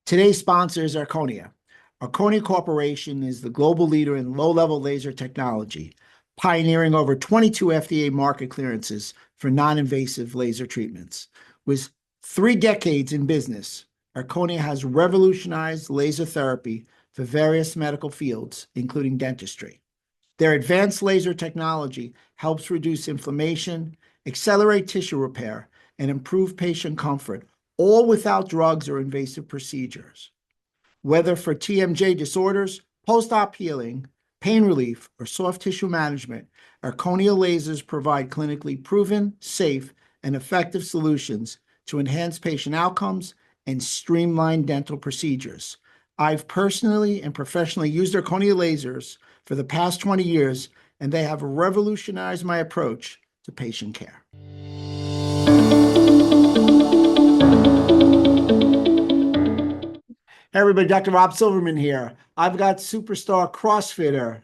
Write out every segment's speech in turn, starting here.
Today's sponsor is Arconia. Arconia Corporation is the global leader in low-level laser technology, pioneering over 22 FDA market clearances for non-invasive laser treatments. With 3 decades in business, Arconia has revolutionized laser therapy for various medical fields, including dentistry. Their advanced laser technology helps reduce inflammation, accelerate tissue repair, and improve patient comfort, all without drugs or invasive procedures. Whether for TMJ disorders, post-op healing, pain relief, or soft tissue management, Arconia lasers provide clinically proven, safe, and effective solutions to enhance patient outcomes and streamline dental procedures. I've personally and professionally used Arconia lasers for the past 20 years, and they have revolutionized my approach to patient care. Hey everybody, Dr. Rob Silverman here. I've got superstar CrossFitter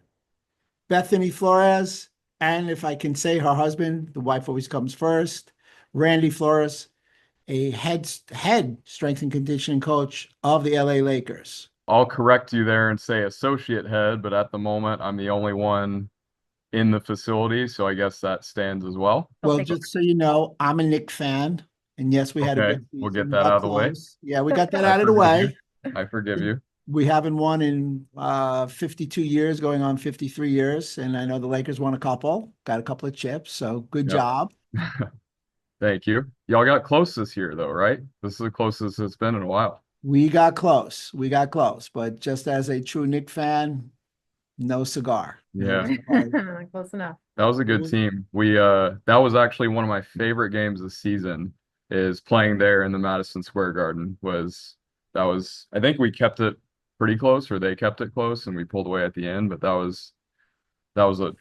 Bethany Flores, and if I can say her husband, the wife always comes first, Randy Flores, a head strength and conditioning coach of the LA Lakers. I'll correct you there and say associate head, but at the moment I'm the only one in the facility, so I guess that stands as well. Well, just so you know, I'm a Knick fan, and yes, we had a Okay, good we'll season. get We that out got of the way. close. Yeah, we got that I out of the forgive you. way. I forgive you. We haven't won in 52 years, going on 53 years, and I know the Lakers won got a couple of chips, so good Yep. job. Thank you. Y'all got close this year though, right? This is the closest it's been in a while. We got close. We got close, but just as a true Knick fan, no cigar. No Yeah, cigar. Close enough. that was a good team. That was actually one of my favorite games this season is playing there in the Madison Square Garden I think we kept it pretty close or they kept it close and we pulled away at the end, but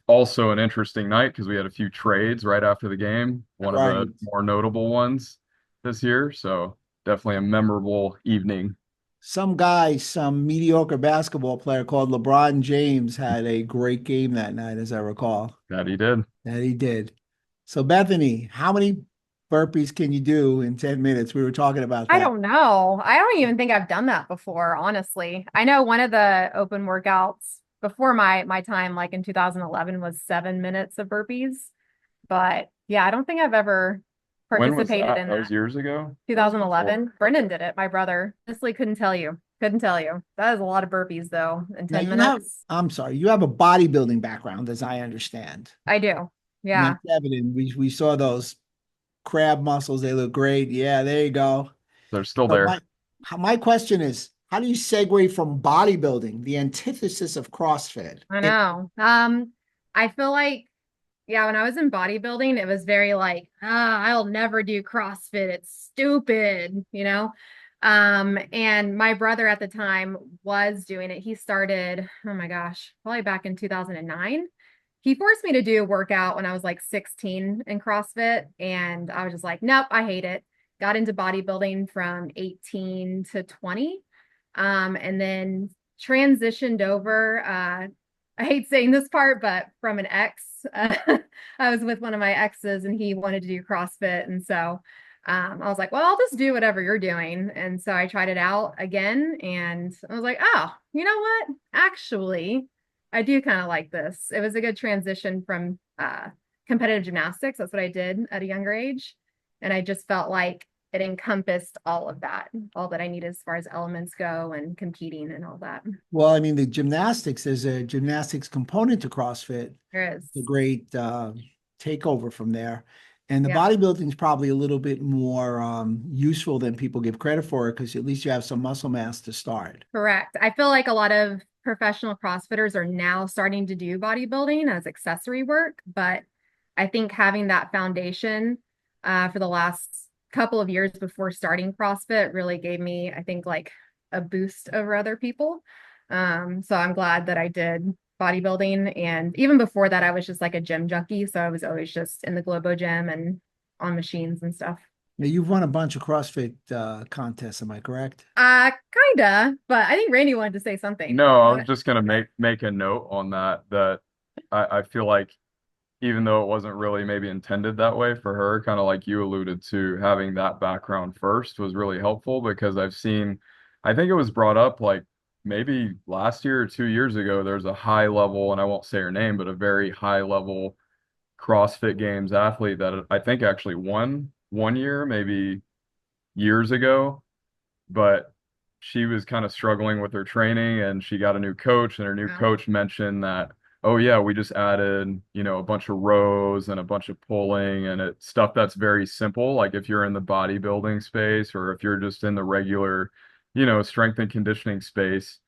also an interesting night because we had a few trades right after the game, one of Right. the more notable ones this year. So definitely a memorable evening. Some mediocre basketball player called LeBron James had a great game that night, as I recall. That he did. That he did. So, Bethany, how many burpees can you do in 10 minutes? We were talking about I that. don't know. I don't even think I've done that before, honestly. I know one of the open workouts before my time, like in 2011, was 7 minutes of burpees. But yeah, I don't think I've ever When was participated that? in That was that. years ago? 2011. Brendan did it, my brother. Honestly, couldn't tell you. Couldn't tell you. That is a lot of burpees though in Now 10 you have, minutes. I'm sorry, you have a bodybuilding background, as I understand. I do. And Yeah. that's evident. We saw those crab muscles. They look great. Yeah, there you go. They're still So there. my question is, how do you segue from bodybuilding, the antithesis of CrossFit? I know. I feel like, yeah, when I was in bodybuilding, it was very like, I'll never do CrossFit. It's stupid, you know? And my brother at the time was doing it. He started, oh my gosh, probably back in 2009. He forced me to do a workout when I was like 16 in CrossFit. And I was just like, nope, I hate it. Got into bodybuilding from 18 to 20. And then transitioned over. I hate saying this part, but from an ex, I was with one of my exes and he wanted to do CrossFit. And so I was like, well, I'll just do whatever you're doing. And so I tried it out again and I was like, oh, you know what? Actually, I do kind of like this. It was a good transition from competitive gymnastics. That's what I did at a younger age. And I just felt like it encompassed all that I need as far as elements go and competing and all that. Well, I mean, there's a gymnastics component to CrossFit. There It's a is. great takeover from there. And the Yeah. bodybuilding is probably a little bit more useful than people give credit for it because at least you have some muscle mass to start. Correct. I feel like a lot of professional CrossFitters are now starting to do bodybuilding as accessory work, but I think having that foundation for the last couple of years before starting CrossFit really gave me, I think, like a boost over other people. So I'm glad that I did bodybuilding. And even before that, I was just like a gym junkie. So I was always just in the Globo gym and on machines and stuff. Now, you've won a bunch of CrossFit contests, am I correct? Kinda, but I think Randy wanted to say something. No, I was just gonna make a note on that I feel like even though it wasn't really maybe intended that way for her, kind of like you alluded to, having that background first was really helpful because I've seen I think it was brought up like maybe last year or 2 years ago. There's a high level, and I won't say her name, but a very high level CrossFit Games athlete that I think actually won 1 year, maybe years ago, but she was kind of struggling with her training and she got a new coach, and her new Wow. coach mentioned that, oh yeah, we just added, a bunch of rows and a bunch of pulling, and it's stuff that's very simple. Like if you're in the bodybuilding space or if you're just in the regular, strength and conditioning space,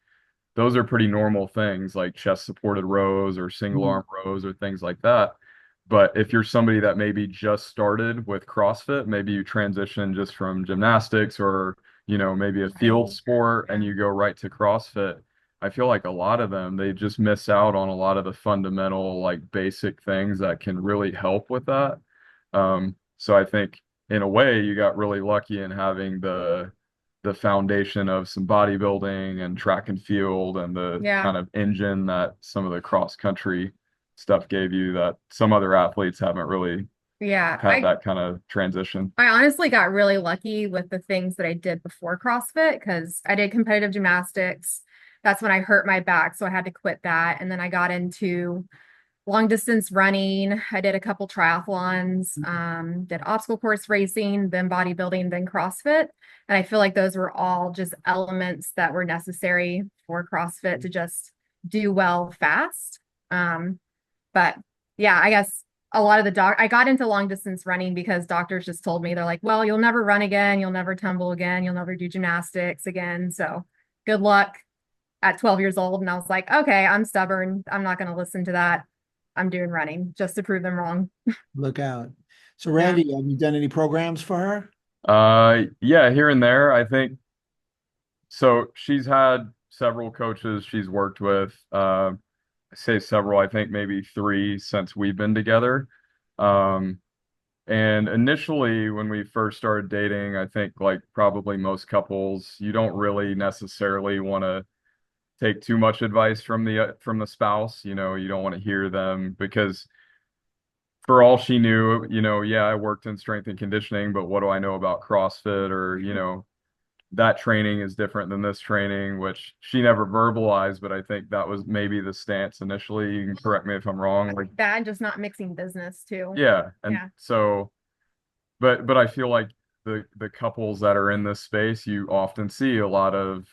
those are pretty normal things like chest supported rows or single Mhm. arm rows or things like that. But if you're somebody that maybe just started with CrossFit, maybe you transition just from gymnastics or, maybe a field Right. sport and Yeah. you go right to CrossFit, I feel like a lot of them, they just miss out on a lot of the fundamental, like basic things that can really help with that. So I think in a way you got really lucky in having the foundation of some bodybuilding and track and field and the Yeah. kind of engine that some of the cross country stuff gave you that some other athletes haven't really Yeah. had that kind of transition. I honestly got really lucky with the things that I did before CrossFit because I did competitive gymnastics. That's when I hurt my back, so I had to quit that. And then I got into long distance running. I did a couple triathlons, did obstacle course racing, then bodybuilding, then CrossFit. And I feel like those were all just elements that were necessary for CrossFit to just do well fast. But yeah, I guess a lot of I got into long distance running because doctors just told me, they're like, well, you'll never run again, you'll never tumble again, you'll never do gymnastics again. So good luck at 12 years old. And I was like, okay, I'm stubborn. I'm not going to listen to that. I'm doing running just to prove them wrong. Look out. So, Yeah. Randy, have you done any programs for her? Yeah, here and there, I think. So she's had several coaches she's worked with. I say several, I think maybe three since we've been together. Um, And initially, when we first started dating, I think like probably most couples, you don't really necessarily want to take too much advice from the spouse. You don't want to hear them because for all she knew, yeah, I worked in strength and conditioning, but what do I know about CrossFit or, that training is different than this training, which she never verbalized, but I think that was maybe the stance initially. You can correct me if I'm wrong. Like, That and just not mixing business too. yeah. And Yeah. so but I feel like the couples that are in this space, you often see a lot of,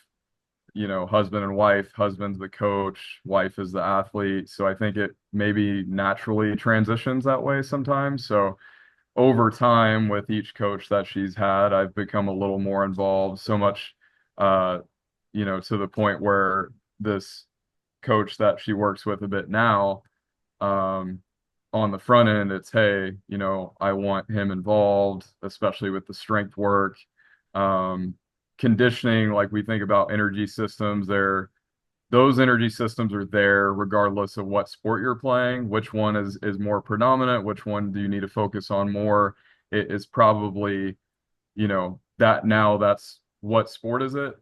husband and wife, husband's the coach, wife is the athlete. So I think it maybe naturally transitions that way sometimes. So over time with each coach that she's had, I've become a little more involved, so much uh, to the point where this coach that she works with a bit now, um, on the front end, it's, hey, I want him involved, especially with the strength work. Um, Conditioning, like we think about energy systems, those energy systems are there regardless of what sport you're playing. Which one is more predominant? Which one do you need to focus on more? It is probably, that now that's what sport is it?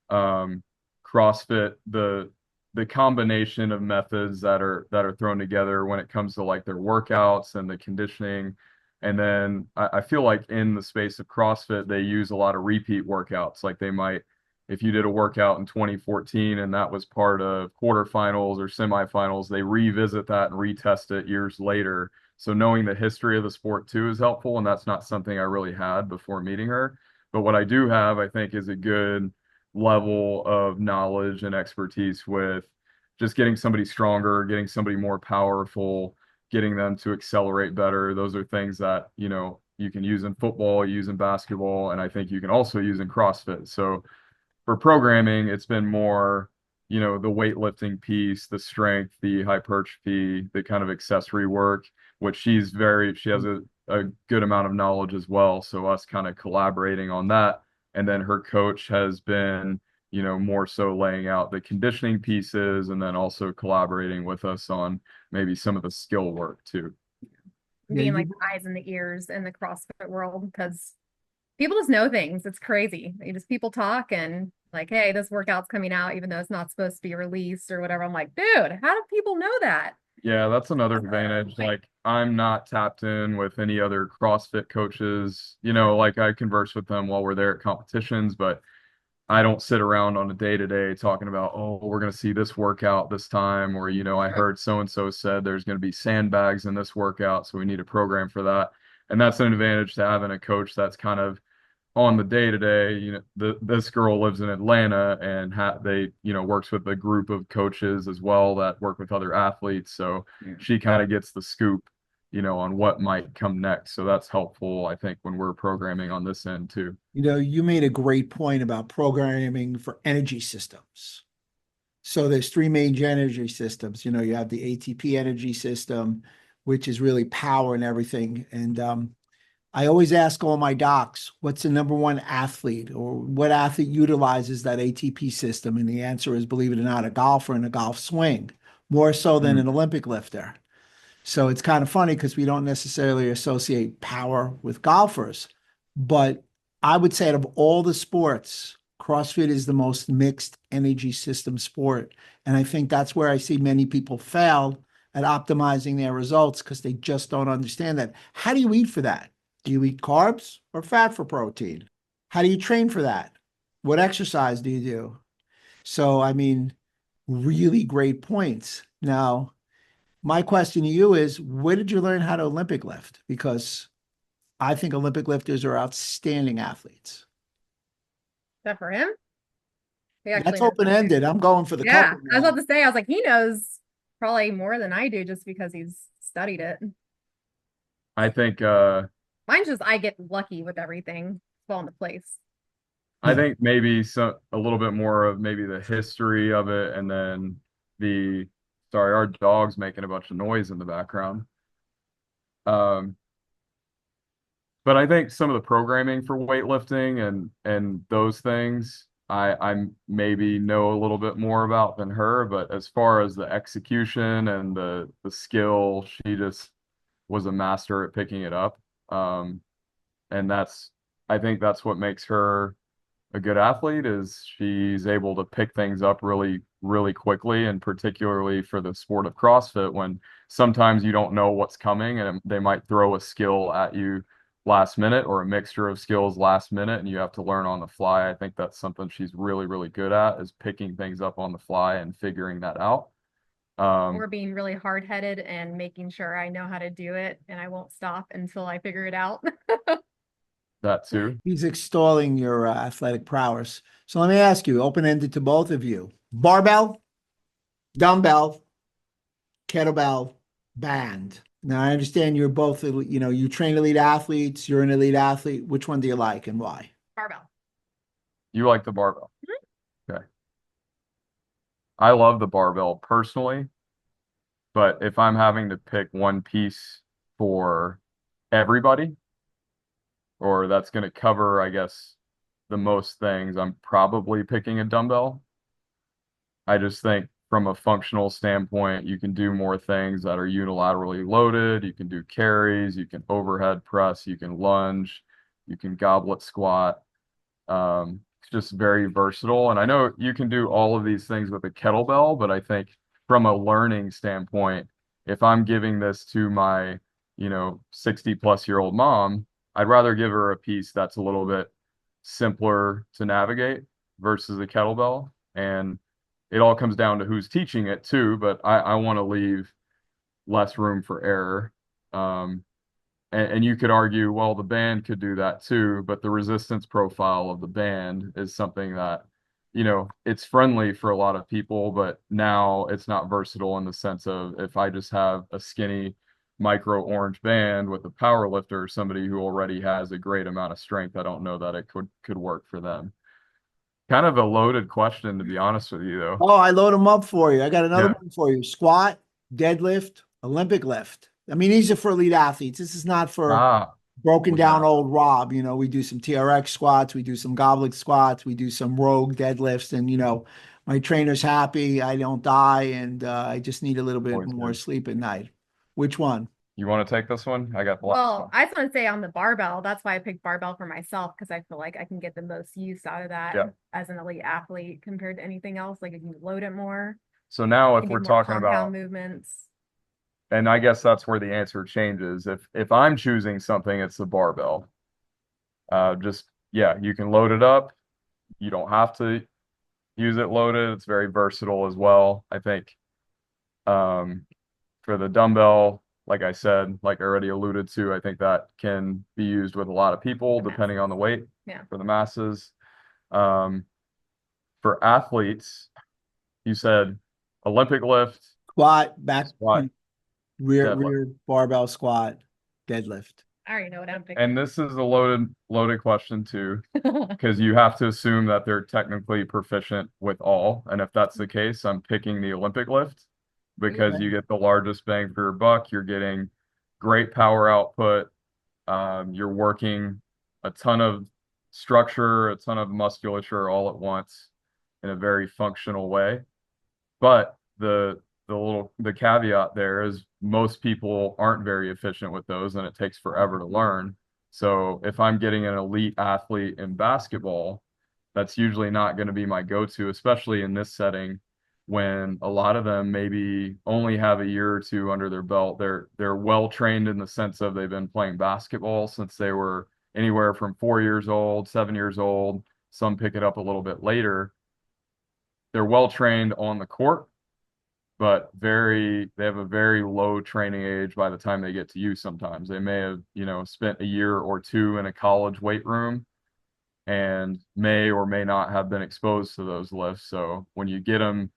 um, CrossFit, the combination of methods that are thrown together when it comes to like their workouts and the conditioning. And then I feel like in the space of CrossFit, they use a lot of repeat workouts. Like they might, if you did a workout in 2014 and that was part of quarterfinals or semifinals, they revisit that and retest it years later. So knowing the history of the sport too is helpful. And that's not something I really had before meeting her. But what I do have, I think, is a good level of knowledge and expertise with just getting somebody stronger, getting somebody more powerful, getting them to accelerate better. Those are things that, you can use in football, use in basketball, and I think you can also use in CrossFit. So for programming, it's been more, the weightlifting piece, the strength, the hypertrophy, the kind of accessory work, which she has a good amount of knowledge as well. So us kind of collaborating on that. And then her coach has been, more so laying out the conditioning pieces and then also collaborating with us on maybe some of the skill work too. Yeah, Being like you, the eyes and the ears in the CrossFit world because people just know things. It's crazy. People talk and like, hey, this workout's coming out, even though it's not supposed to be released or whatever. I'm like, dude, how do people know that? Yeah, that's another advantage. Like, Like, I'm not tapped in with any other CrossFit coaches. You know, like I converse with them while we're there at competitions, but I don't sit around on a day to day talking about, oh, we're going to see this workout this time, or, you know, I heard so and so said there's going to be sandbags in this workout, so we need a program for that. And that's an advantage to having a coach that's kind of on the day to day. You know, this girl lives in Atlanta and they, you know, works with a group of coaches as well that work with other athletes. So Yeah. she kind of gets the scoop, you know, on what might come next. So that's helpful, I think, when we're programming on this end too. You know, you made a great point about programming for energy systems. So there's three major energy systems. You know, you have the ATP energy system, which is really power and everything. And I always ask all my docs, what's the number one athlete or what athlete utilizes that ATP system? And the answer is, believe it or not, a golfer in a golf swing, more so than Mm. an Olympic lifter. So it's kind of funny because we don't necessarily associate power with golfers. But I would say out of all the sports, CrossFit is the most mixed energy system sport. And I think that's where I see many people fail at optimizing their results because they just don't understand that. How do you eat for that? Do you eat carbs or fat for protein? How do you train for that? What exercise do you do? So, I mean, really great points. Now, my question to you is, where did you learn how to Olympic lift? Because I think Olympic lifters are outstanding athletes. that for him? He actually That's knows how to do. open-ended. I'm going for the Yeah, couple I was now. about to say, I was like, he knows probably more than I do just because he's studied it. I think Mine's just I get lucky with everything fall into place. I think maybe a little bit more of maybe the history of it, and then the sorry, our dog's making a bunch of noise in the background. Um, but I think some of the programming for weightlifting and those things I maybe know a little bit more about than her, but as far as the execution and the skill, she just was a master at picking it up. And I think that's what makes her a good athlete is she's able to pick things up really, really quickly, and particularly for the sport of CrossFit, when sometimes you don't know what's coming and they might throw a skill at you last minute or a mixture of skills last minute, and you have to learn on the fly. I think that's something she's really, really good at is picking things up on the fly and figuring that out. Or being really hard-headed and making sure I know how to do it and I won't stop until I figure it out. That too. He's extolling your athletic prowess. So let me ask you, open-ended to both of you. Barbell, dumbbell, kettlebell, band. Now, I understand you're both, you know, you train elite athletes, you're an elite athlete. Which one do you like and why? Barbell. You like the barbell. Okay. I love the barbell personally, but if I'm having to pick one piece for everybody, or that's going to cover, I guess, the most things, I'm probably picking a dumbbell. I just think from a functional standpoint, you can do more things that are unilaterally loaded. You can do carries, you can overhead press, you can lunge, you can goblet squat. It's just very versatile. And I know you can do all of these things with a kettlebell, but I think from a learning standpoint, if I'm giving this to my, you know, 60-plus-year-old mom, I'd rather give her a piece that's a little bit simpler to navigate versus a kettlebell. And it all comes down to who's teaching it too, but I want to leave less room for error. And you could argue, well, the band could do that too, but the resistance profile of the band is something that, you know, it's friendly for a lot of people, but now it's not versatile in the sense of if I just have a skinny micro orange band with a power lifter, somebody who already has a great amount of strength, I don't know that it could work for them. Kind of a loaded question, to be honest with you, though. Oh, I load them up for you. I got another Yeah. one for you. Squat, deadlift, Olympic lift. I mean, these are for elite athletes. This is not for Ah, broken was down not. old Rob. You know, we do some TRX squats, we do some goblet squats, we do some rogue deadlifts, and you know, my trainer's happy. I don't die, and I just need a little bit Always more good. sleep at night. Which one? You want to take this one? I got the last Well, one. I just want to say on the barbell, that's why I picked barbell for myself because I feel like I can get the most use out of that Yeah. as an elite athlete compared to anything else. Like, if you load it more, So now you if can we're do more talking compound about movements. and I guess that's where the answer changes. If I'm choosing something, it's the barbell. Just yeah, you can load it up. You don't have to use it loaded. It's very versatile as well. I think um, for the dumbbell, like I said, like I already alluded to, I think that can be used with a lot of people depending on the weight Yeah. for the masses. Um, for athletes, you said Olympic lift, Squat, back, squat, deadlift. rear barbell squat, deadlift. I already know what I'm picking. And this is a loaded question too, because you have to assume that they're technically proficient with all. And if that's the case, I'm picking the Olympic lift because Okay. you get the largest bang for your buck. You're getting great power output. You're working a ton of structure, a ton of musculature all at once in a very functional way. But the caveat there is most people aren't very efficient with those and it takes forever to learn. So if I'm getting an elite athlete in basketball, that's usually not going to be my go-to, especially in this setting when a lot of them maybe only have a year or two under their belt. They're well trained in the sense of they've been playing basketball since they were anywhere from 4 years old, 7 years old. Some pick it up a little bit later. They're well trained on the court, but they have a very low training age by the time they get to you sometimes. They may have, spent a year or two in a college weight room and may or may not have been exposed to those lifts. So when you get them,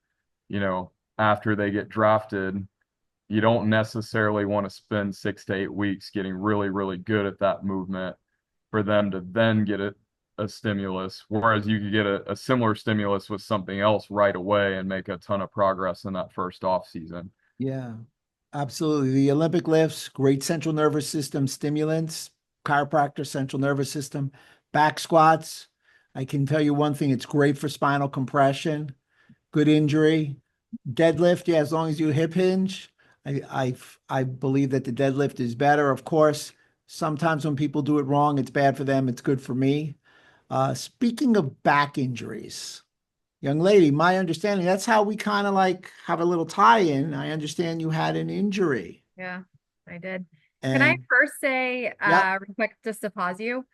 after they get drafted, you don't necessarily want to spend 6 to 8 weeks getting really, really good at that movement for them to then get a stimulus, whereas you could get a similar stimulus with something else right away and make a ton of progress in that first off season. Yeah, absolutely. The Olympic lifts, great central nervous system stimulants, chiropractor, central nervous system, back squats. I can tell you one thing, it's great for spinal compression, good injury. Deadlift, yeah, as long as you hip hinge, I believe that the deadlift is better. Of course, sometimes when people do it wrong, it's bad for them. It's good for me. Speaking of back injuries, young lady, my understanding, that's how we kind of like have a little tie-in. I understand you had an injury. Yeah, I did. Can I And first say, yeah, real quick, just to pause you?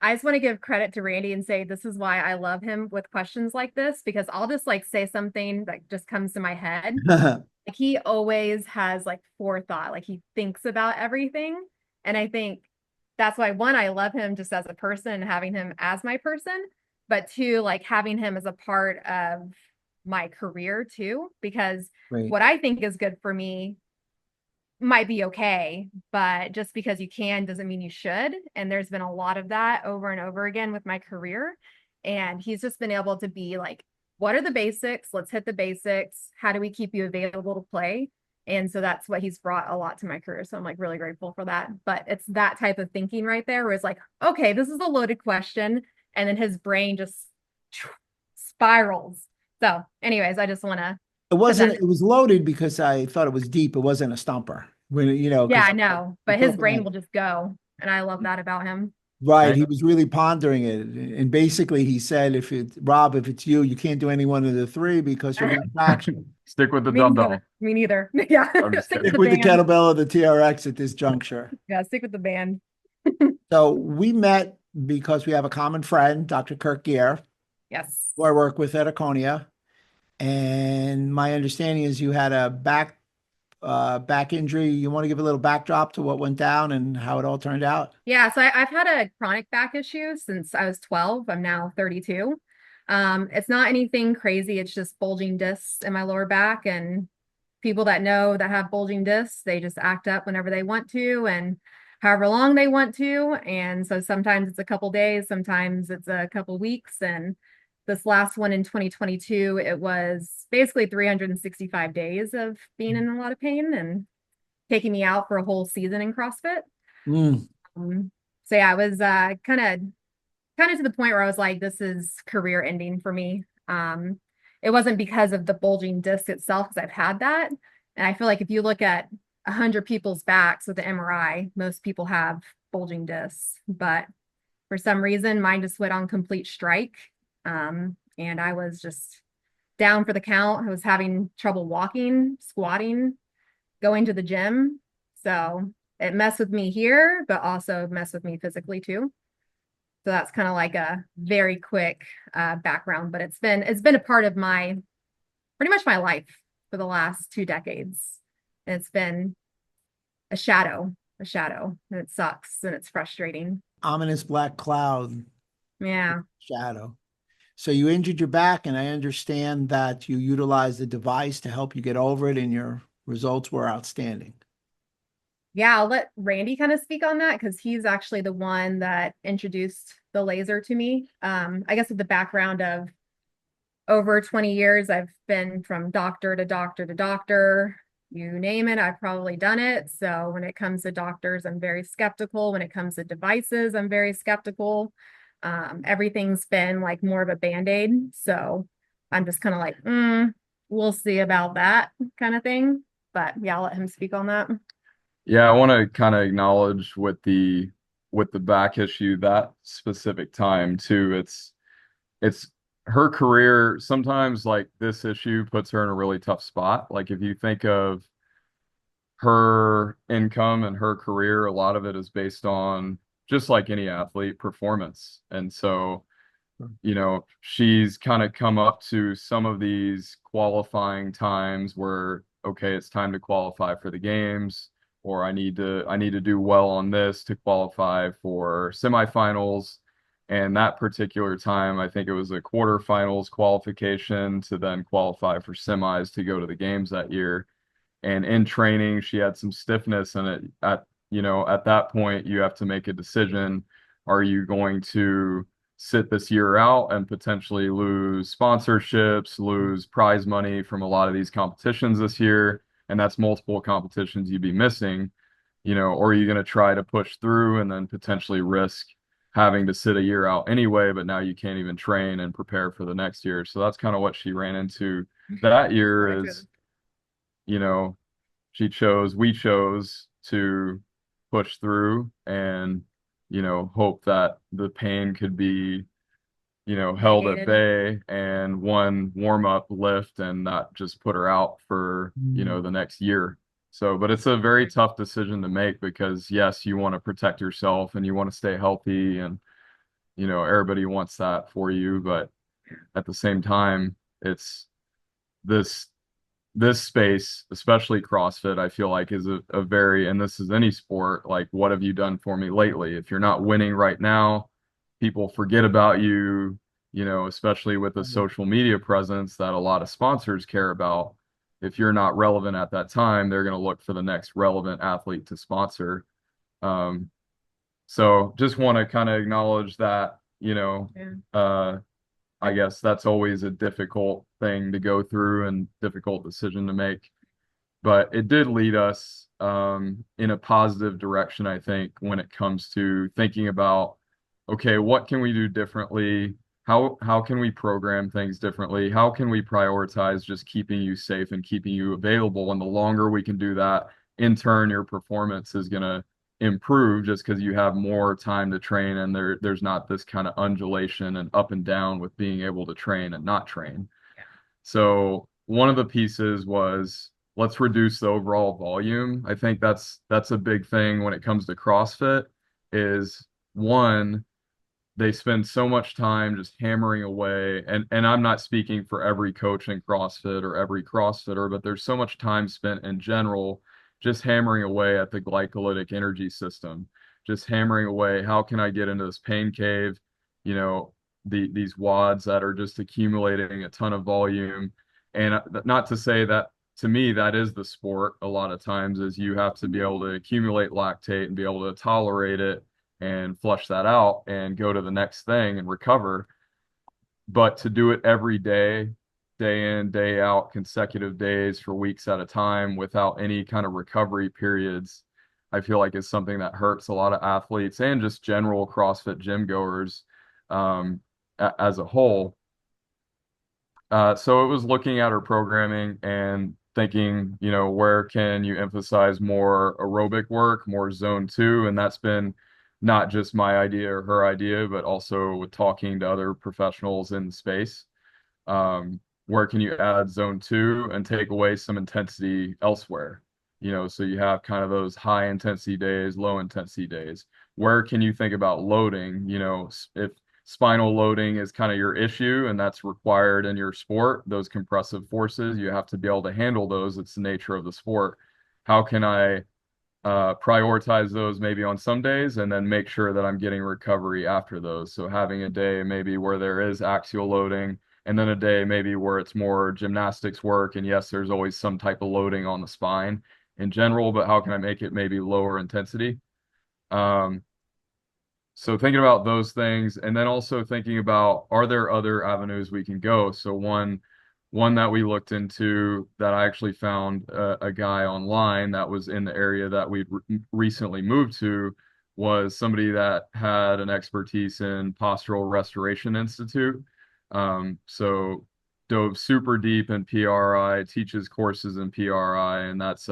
I just want to give credit to Randy and say this is why I love him with questions like this, because I'll just like say something that just comes to my head. Like he always has like forethought, like he thinks about everything. And I think that's why one, I love him just as a person and having him as my person, but two, like having him as a part of my career too, because great. what I think is good for me might be okay, but just because you can doesn't mean you should. And there's been a lot of that over and over again with my career. And he's just been able to be like, what are the basics? Let's hit the basics. How do we keep you available to play? And so that's what he's brought a lot to my career. So I'm like really grateful for that. But it's that type of thinking right there where it's like, okay, this is a loaded question. And then his brain just spirals. So, anyways, I just want to It was loaded because I thought it was deep. It wasn't a stumper. Yeah, Because I know, but his brain will just go. And I love that about him. right, Right? he was really pondering it. And basically he said, Rob, if it's you can't do any one of the three because you're going to fraction. Stick with the Me dumbbell. neither. Me neither. Yeah. I'm just Stick kidding. Stick with the band. kettlebell or the TRX at this juncture. Yeah, stick with the band. So we met because we have a common friend, Dr. Kirk Gear, Yes. who I work with at Akonia. And my understanding is you had a back injury. You want to give a little backdrop to what went down and how it all turned out? Yeah, so I've had a chronic back issue since I was 12. I'm now 32. It's not anything crazy. It's just bulging discs in my lower back. And people that know that have bulging discs, they just act up whenever they want to and however long they want to. And so sometimes it's a couple days, sometimes it's a couple weeks. And this last one in 2022, it was basically 365 days of being in a lot of pain and taking me out for a whole season in CrossFit. Mm, So yeah, I was kind of to the point where I was like, this is career ending for me. It wasn't because of the bulging disc itself, because I've had that. And I feel like if you look at 100 people's backs with the MRI, most people have bulging discs. But for some reason, mine just went on complete strike. And I was just down for the count. I was having trouble walking, squatting. going to the gym. So it messed with me here, but also messed with me physically too. So that's kind of like a very quick background, but it's been a part of my pretty much my life for the last 2 decades. And it's been a shadow, and it sucks and it's frustrating. Ominous black cloud Yeah. shadow. So you injured your back, and I understand that you utilized the device to help you get over it, and your results were outstanding. Yeah, I'll let Randy kind of speak on that because he's actually the one that introduced the laser to me. I guess with the background of over 20 years, I've been from doctor to doctor to doctor. You name it, I've probably done it. So when it comes to doctors, I'm very skeptical. When it comes to devices, I'm very skeptical. Everything's been like more of a band-aid. So I'm just kind of like, we'll see about that kind of thing. But yeah, I'll let him speak on that. Yeah, I want to kind of acknowledge with the back issue that specific time too. It's her career. Sometimes like this issue puts her in a really tough spot. Like if you think of her income and her career, a lot of it is based on just like any athlete performance. And so, you know, she's kind of come up to some of these qualifying times where, okay, it's time to qualify for the games, or I need to do well on this to qualify for semifinals. And that particular time, I think it was a quarterfinals qualification to then qualify for semis to go to the games that year. And in training, she had some stiffness, and you know, at that point, you have to make a decision. Are you going to sit this year out and potentially lose sponsorships, lose prize money from a lot of these competitions this year? And that's multiple competitions you'd be missing, you know, or are you going to try to push through and then potentially risk having to sit a year out anyway, but now you can't even train and prepare for the next year. So that's kind of what she ran into that year is, you know, we chose to push through and, you know, hope that the pain could be, you know, held at Mitigated. bay and one warm up lift and not just put her out for, you know, the next year. So, but it's a very tough decision to make because yes, you want to protect yourself and you want to stay healthy and, you know, everybody wants that for you, but at the same time, it's this this space, especially CrossFit, I feel like is a very, and this is any sport, like, what have you done for me lately? If you're not winning right now, people forget about you, you know, especially with the social media presence that a lot of sponsors care about. If you're not relevant at that time, they're going to look for the next relevant athlete to sponsor. Um, so just want to kind of acknowledge that, you know, Yeah. I guess that's always a difficult thing to go through and difficult decision to make. But it did lead us in a positive direction, I think, when it comes to thinking about, okay, what can we do differently? How can we program things differently? How can we prioritize just keeping you safe and keeping you available? And the longer we can do that, in turn, your performance is going to improve just because you have more time to train and there's not this kind of undulation and up and down with being able to train and not train. So one of the pieces was let's reduce the overall volume. I think that's a big thing when it comes to CrossFit is one, they spend so much time just hammering away and I'm not speaking for every coach in CrossFit or every CrossFitter, but there's so much time spent in general just hammering away at the glycolytic energy system, just hammering away how can I get into this pain cave, you know, these wads that are just accumulating a ton of volume. And not to say that to me that is the sport a lot of times is you have to be able to accumulate lactate and be able to tolerate it and flush that out and go to the next thing and recover. But to do it every day, day in, day out, consecutive days for weeks at a time without any kind of recovery periods, I feel like is something that hurts a lot of athletes and just general CrossFit gym goers as a whole. So it was looking at her programming and thinking, you know, where can you emphasize more aerobic work, more zone two? And that's been not just my idea or her idea, but also with talking to other professionals in the space. Where can you add zone two and take away some intensity elsewhere? So you have kind of those high intensity days, low intensity days. Where can you think about loading? If spinal loading is kind of your issue and that's required in your sport, those compressive forces, you have to be able to handle those. It's the nature of the sport. How can I prioritize those maybe on some days and then make sure that I'm getting recovery after those? So having a day maybe where there is axial loading, and then a day maybe where it's more gymnastics work. And yes, there's always some type of loading on the spine in general, but how can I make it maybe lower intensity? Um, so thinking about those things, and then also thinking about, are there other avenues we can go? So one that we looked into, that I actually found a guy online that was in the area that we'd recently moved to, was somebody that had an expertise in Postural Restoration Institute. So dove super deep in PRI, teaches courses in PRI, and that's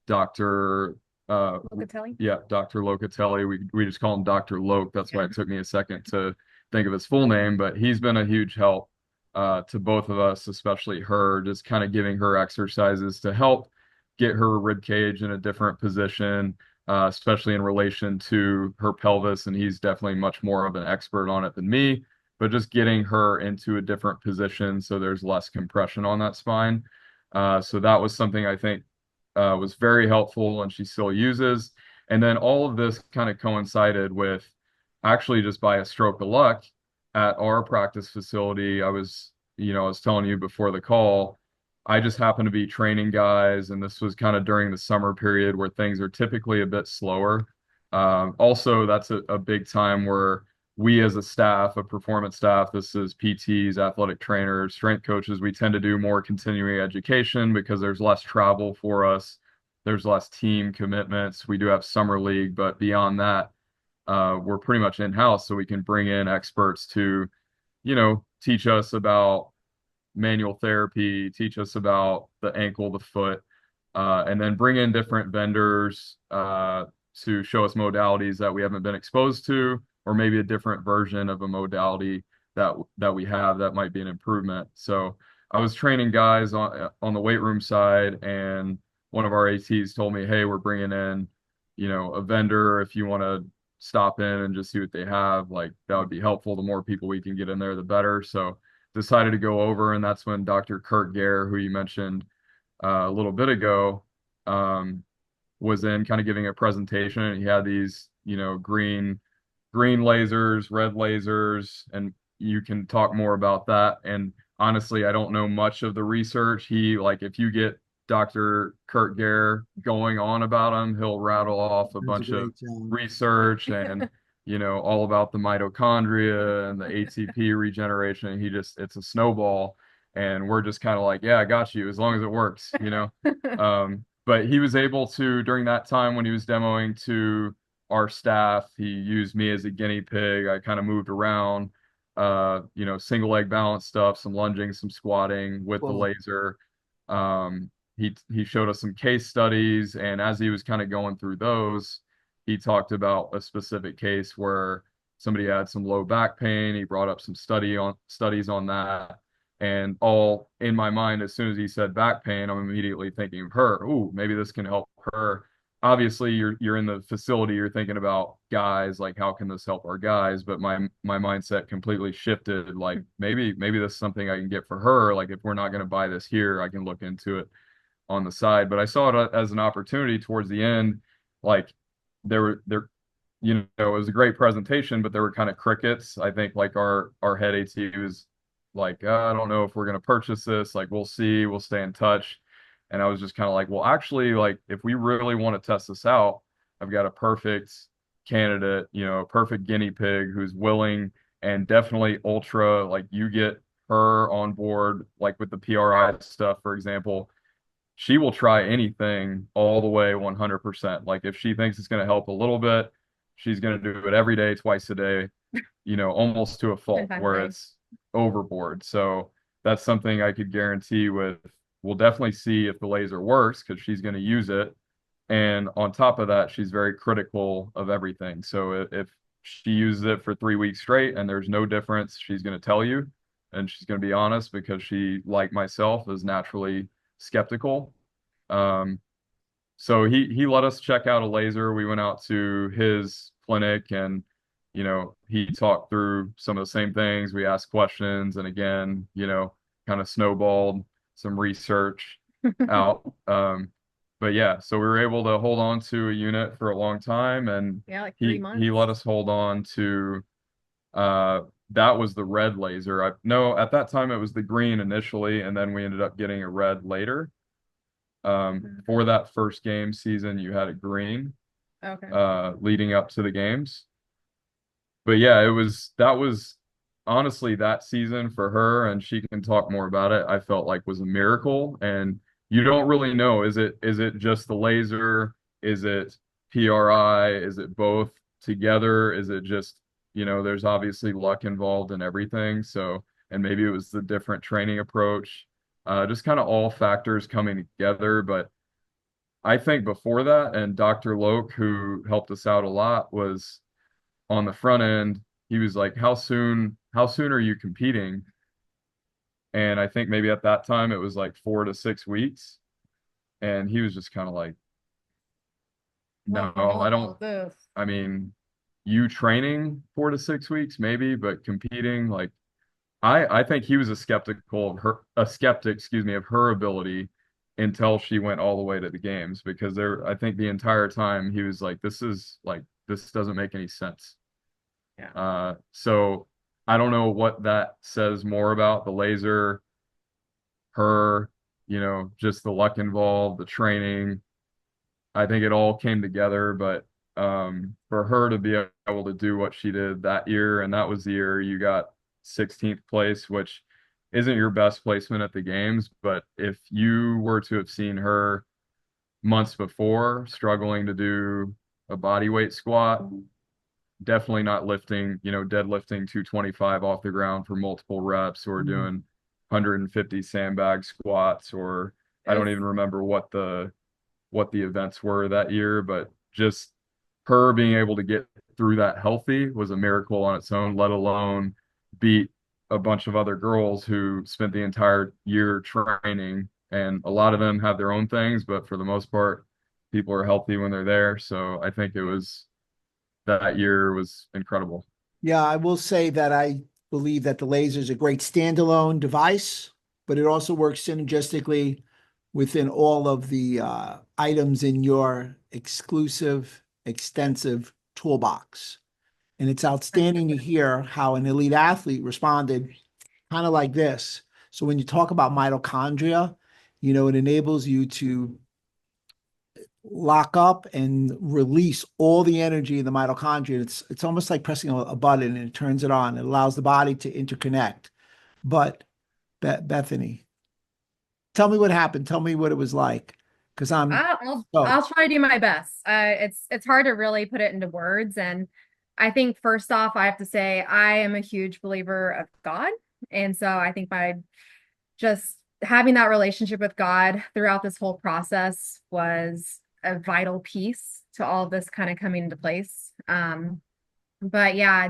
Dr. Locatelli? Yeah, Dr. Locatelli. We just call him Dr. Loke. That's why it took me a second to think of his full name, but he's been a huge help to both of us, especially her, just kind of giving her exercises to help get her rib cage in a different position, especially in relation to her pelvis. And he's definitely much more of an expert on it than me, but just getting her into a different position so there's less compression on that spine. So that was something I think was very helpful and she still uses. And then all of this kind of coincided with, actually just by a stroke of luck, at our practice facility. I was telling you before the call, I just happened to be training guys, and this was kind of during the summer period where things are typically a bit slower. Also, that's a big time where we as a staff, a performance staff, this is PTs, athletic trainers, strength coaches, we tend to do more continuing education because there's less travel for us. There's less team commitments. We do have summer league, but beyond that, we're pretty much in-house, so we can bring in experts to, teach us about manual therapy, teach us about the ankle, the foot, and then bring in different vendors to show us modalities that we haven't been exposed to, or maybe a different version of a modality that we have that might be an improvement. So I was training guys on the weight room side, and one of our ATs told me, "Hey, we're bringing in, a vendor. If you want to stop in and just see what they have, like that would be helpful. The more people we can get in there, the better." So decided to go over, and that's when Dr. Kurt Gare, who you mentioned a little bit ago, was in kind of giving a presentation. And he had these, green lasers, red lasers, and you can talk more about that. And honestly, I don't know much of the research. If you get Dr. Kurt Gare going on about him, he'll rattle off a bunch of research and all about the mitochondria and the ATP regeneration. It's a snowball, and we're just kind of like, yeah, I got you, as long as it works. But he was able to, during that time when he was demoing to our staff, he used me as a guinea pig. I kind of moved around, single leg balance stuff, some lunging, some squatting with the laser. He showed us some case studies, and as he was kind of going through those, he talked about a specific case where somebody had some low back pain. He brought up some studies on that. And all in my mind, as soon as he said back pain, I'm immediately thinking of her. Ooh, maybe this can help her. Obviously, you're in the facility, you're thinking about guys, like how can this help our guys? But my mindset completely shifted. Like maybe this is something I can get for her. Like if we're not going to buy this here, I can look into it on the side. But I saw it as an opportunity towards the end. Like it was a great presentation, but there were kind of crickets. I think like our head AT was like, I don't know if we're going to purchase this. Like, we'll see, we'll stay in touch. And I was just kind of like, well, actually, like if we really want to test this out, I've got a perfect candidate, a perfect guinea pig who's willing, and definitely ultra, like you get her on board, like with the PRI stuff, for example, she will try anything all the way 100%. Like if she thinks it's going to help a little bit, she's going to do it every day, twice a day, almost to a fault where it's overboard. So that's something I could guarantee we'll definitely see if the laser works, because she's going to use it. And on top of that, she's very critical of everything. So if she uses it for 3 weeks straight and there's no difference, she's going to tell you, and she's going to be honest, because she, like myself, is naturally skeptical. so he let us check out a laser. We went out to his clinic and he talked through some of the same things. We asked questions and again, kind of snowballed some research out. But yeah, so we were able to hold on to a unit for a long time and Yeah, like he 3 months. let us hold on to uh that was the red laser. No, at that time it was the green initially, and then we ended up getting a red later. For that first game season, you had a green, Okay. leading up to the games. But yeah, that was honestly that season for her, and she can talk more about it. I felt like was a miracle, and you don't really know, is it just the laser? Is it PRI? Is it both together? Is it just, there's obviously luck involved in everything. So, and maybe it was the different training approach, just kind of all factors coming together. But I think before that, and Dr. Loke, who helped us out a lot, was on the front end. He was like, how soon are you competing? And I think maybe at that time it was like 4 to 6 weeks. And he was just kind of like, Oh, no, I know I all don't, of this. I mean, you training 4 to 6 weeks, maybe, but competing, like, I think he was a skeptic, excuse me, of her ability until she went all the way to the games, because I think the entire time he was like, this doesn't make any sense. Yeah. So I don't know what that says more about the laser, her, just the luck involved, the training. I think it all came together, but for her to be able to do what she did that year, and that was the year you got 16th place, which isn't your best placement at the games, but if you were to have seen her months before struggling to do a body weight squat, definitely not lifting, deadlifting 225 off the ground for multiple reps, or doing 150 sandbag squats, or It I don't was even remember what the events were that year, but just her being able to get through that healthy was a miracle on its own, let alone beat a bunch of other girls who spent the entire year training. And a lot of them have their own things, but for the most part, people are healthy when they're there. So I think that year was incredible. Yeah, I will say that I believe that the laser is a great standalone device, but it also works synergistically within all of the items in your exclusive, extensive toolbox. And it's outstanding to hear how an elite athlete responded kind of like this. So when you talk about mitochondria, it enables you to lock up and release all the energy in the mitochondria. It's almost like pressing a button and it turns it on. It allows the body to interconnect. But Bethany, tell me what happened. Tell me what it was like, because I'm I'll so try to do my best. It's hard to really put it into words, and I think first off, I have to say I am a huge believer of God, and so I think by just having that relationship with God throughout this whole process was a vital piece to all of this kind of coming into place. But yeah,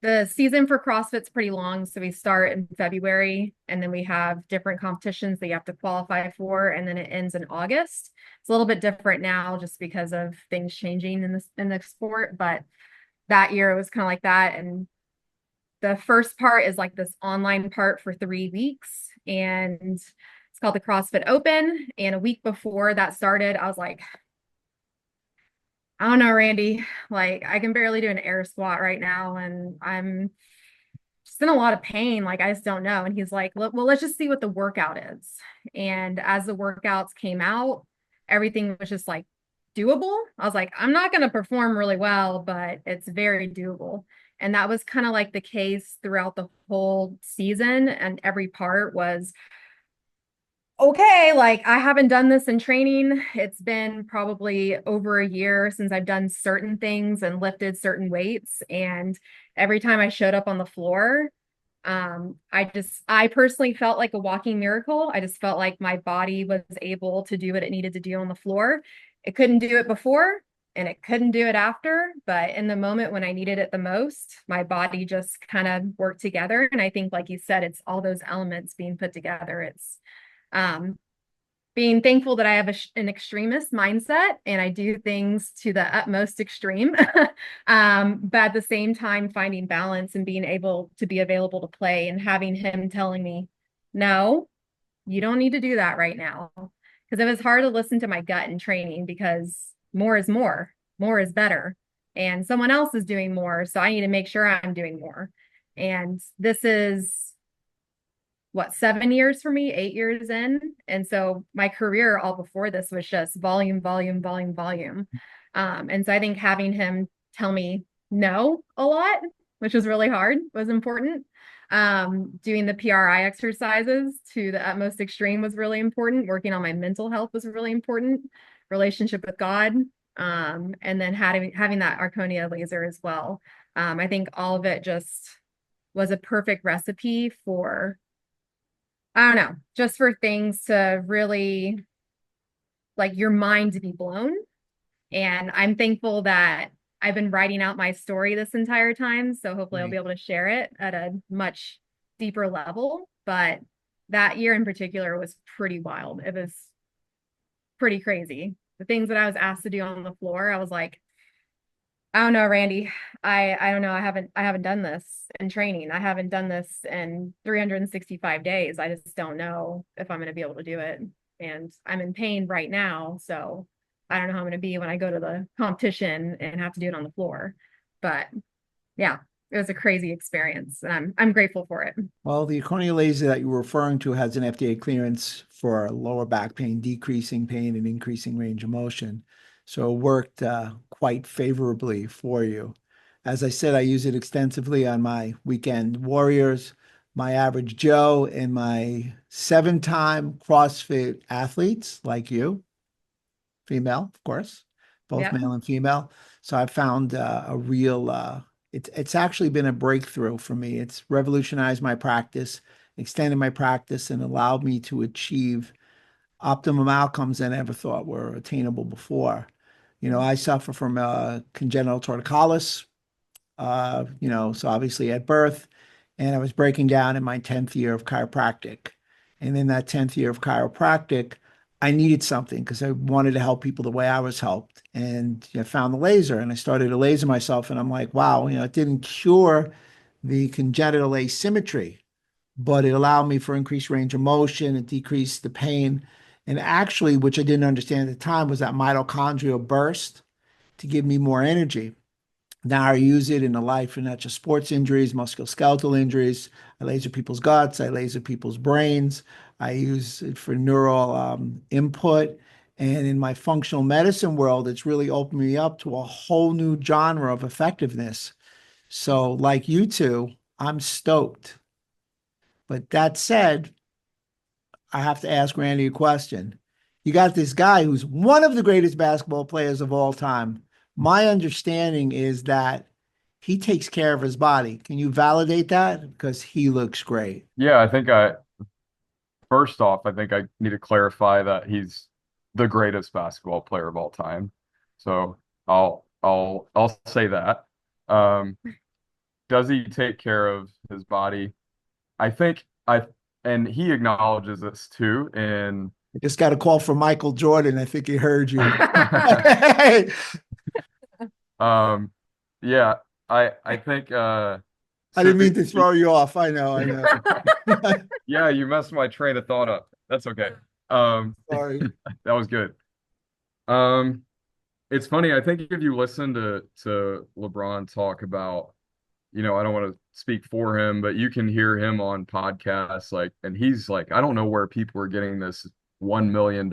the season for CrossFit's pretty long. So we start in February and then we have different competitions that you have to qualify for. And then it ends in August. It's a little bit different now just because of things changing in the sport. But that year it was kind of like that. And the first part is like this online part for 3 weeks. And it's called the CrossFit Open. And a week before that started, I was like, I don't know, Randy, like I can barely do an air squat right now. And I'm just in a lot of pain. Like, I just don't know. And he's like, well, let's just see what the workout is. And as the workouts came out, everything was just like doable. I was like, I'm not going to perform really well, but it's very doable. And that was kind of like the case throughout the whole season. And every part was okay, like I haven't done this in training. It's been probably over a year since I've done certain things and lifted certain weights. And every time I showed up on the floor, I personally felt like a walking miracle. I just felt like my body was able to do what it needed to do on the floor. It couldn't do it before and it couldn't do it after, but in the moment when I needed it the most, my body just kind of worked together. And I think, like you said, it's all those elements being put together. Um, being thankful that I have an extremist mindset and I do things to the utmost extreme. But at the same time, finding balance and being able to be available to play and having him telling me, no, you don't need to do that right now. Because it was hard to listen to my gut in training because more is more is better. And someone else is doing more. So I need to make sure I'm doing more. And this is what, 7 years for me, 8 years in. And so my career all before this was just volume, volume, volume, volume. And so I think having him tell me no a lot, which was really hard, was important. Doing the PRI exercises to the utmost extreme was really important. Working on my mental health was really important. Relationship with God. And then having that Arconia laser as well. I think all of it just was a perfect recipe for, I don't know, just for things to really, like, your mind to be blown. And I'm thankful that I've been writing out my story this entire time. So hopefully I'll be able to share it at a much deeper level. But that year in particular was pretty wild. It was pretty crazy. The things that I was asked to do on the floor, I was like, I don't know, Randy. I don't know. I haven't done this in training. I haven't done this in 365 days. I just don't know if I'm going to be able to do it. And I'm in pain right now, so I don't know how I'm going to be when I go to the competition and have to do it on the floor. But yeah, it was a crazy experience, and I'm grateful for it. Well, the Arconia laser that you were referring to has an FDA clearance for lower back pain, decreasing pain and increasing range of motion. So it worked quite favorably for you. As I said, I use it extensively on my weekend warriors, my average Joe, and my 7-time CrossFit athletes like you, female, of course, both Yeah. male and female. So I found a real, it's actually been a breakthrough for me. It's revolutionized my practice, extended my practice, and allowed me to achieve optimum outcomes I never thought were attainable before. I suffer from congenital torticollis, so obviously at birth, and I was breaking down in my 10th year of chiropractic. And in that 10th year of chiropractic, I needed something because I wanted to help people the way I was helped. And I found the laser and I started to laser myself. And I'm like, wow, it didn't cure the congenital asymmetry, but it allowed me for increased range of motion. It decreased the pain. And actually, which I didn't understand at the time, was that mitochondrial burst to give me more energy. Now I use it in the life and not just sports injuries, musculoskeletal injuries. I laser people's guts. I laser people's brains. I use it for neural input. And in my functional medicine world, it's really opened me up to a whole new genre of effectiveness. So, like you two, I'm stoked. But that said, I have to ask Randy a question. You got this guy who's one of the greatest basketball players of all time. My understanding is that he takes care of his body. Can you validate that? Because he looks great. Yeah, first off, I think I need to clarify that he's the greatest basketball player of all time. So I'll say that. Um, does he take care of his body? I think and he acknowledges this too. And I just got a call from Michael Jordan. I think he heard you. um, yeah, I think I so didn't mean to throw you off. I know. yeah, you messed my train of thought up. That's okay. Sorry. That was good. Um, it's funny. I think if you listen to LeBron talk about, I don't want to speak for him, but you can hear him on podcasts, like, and he's like, I don't know where people are getting this $1 million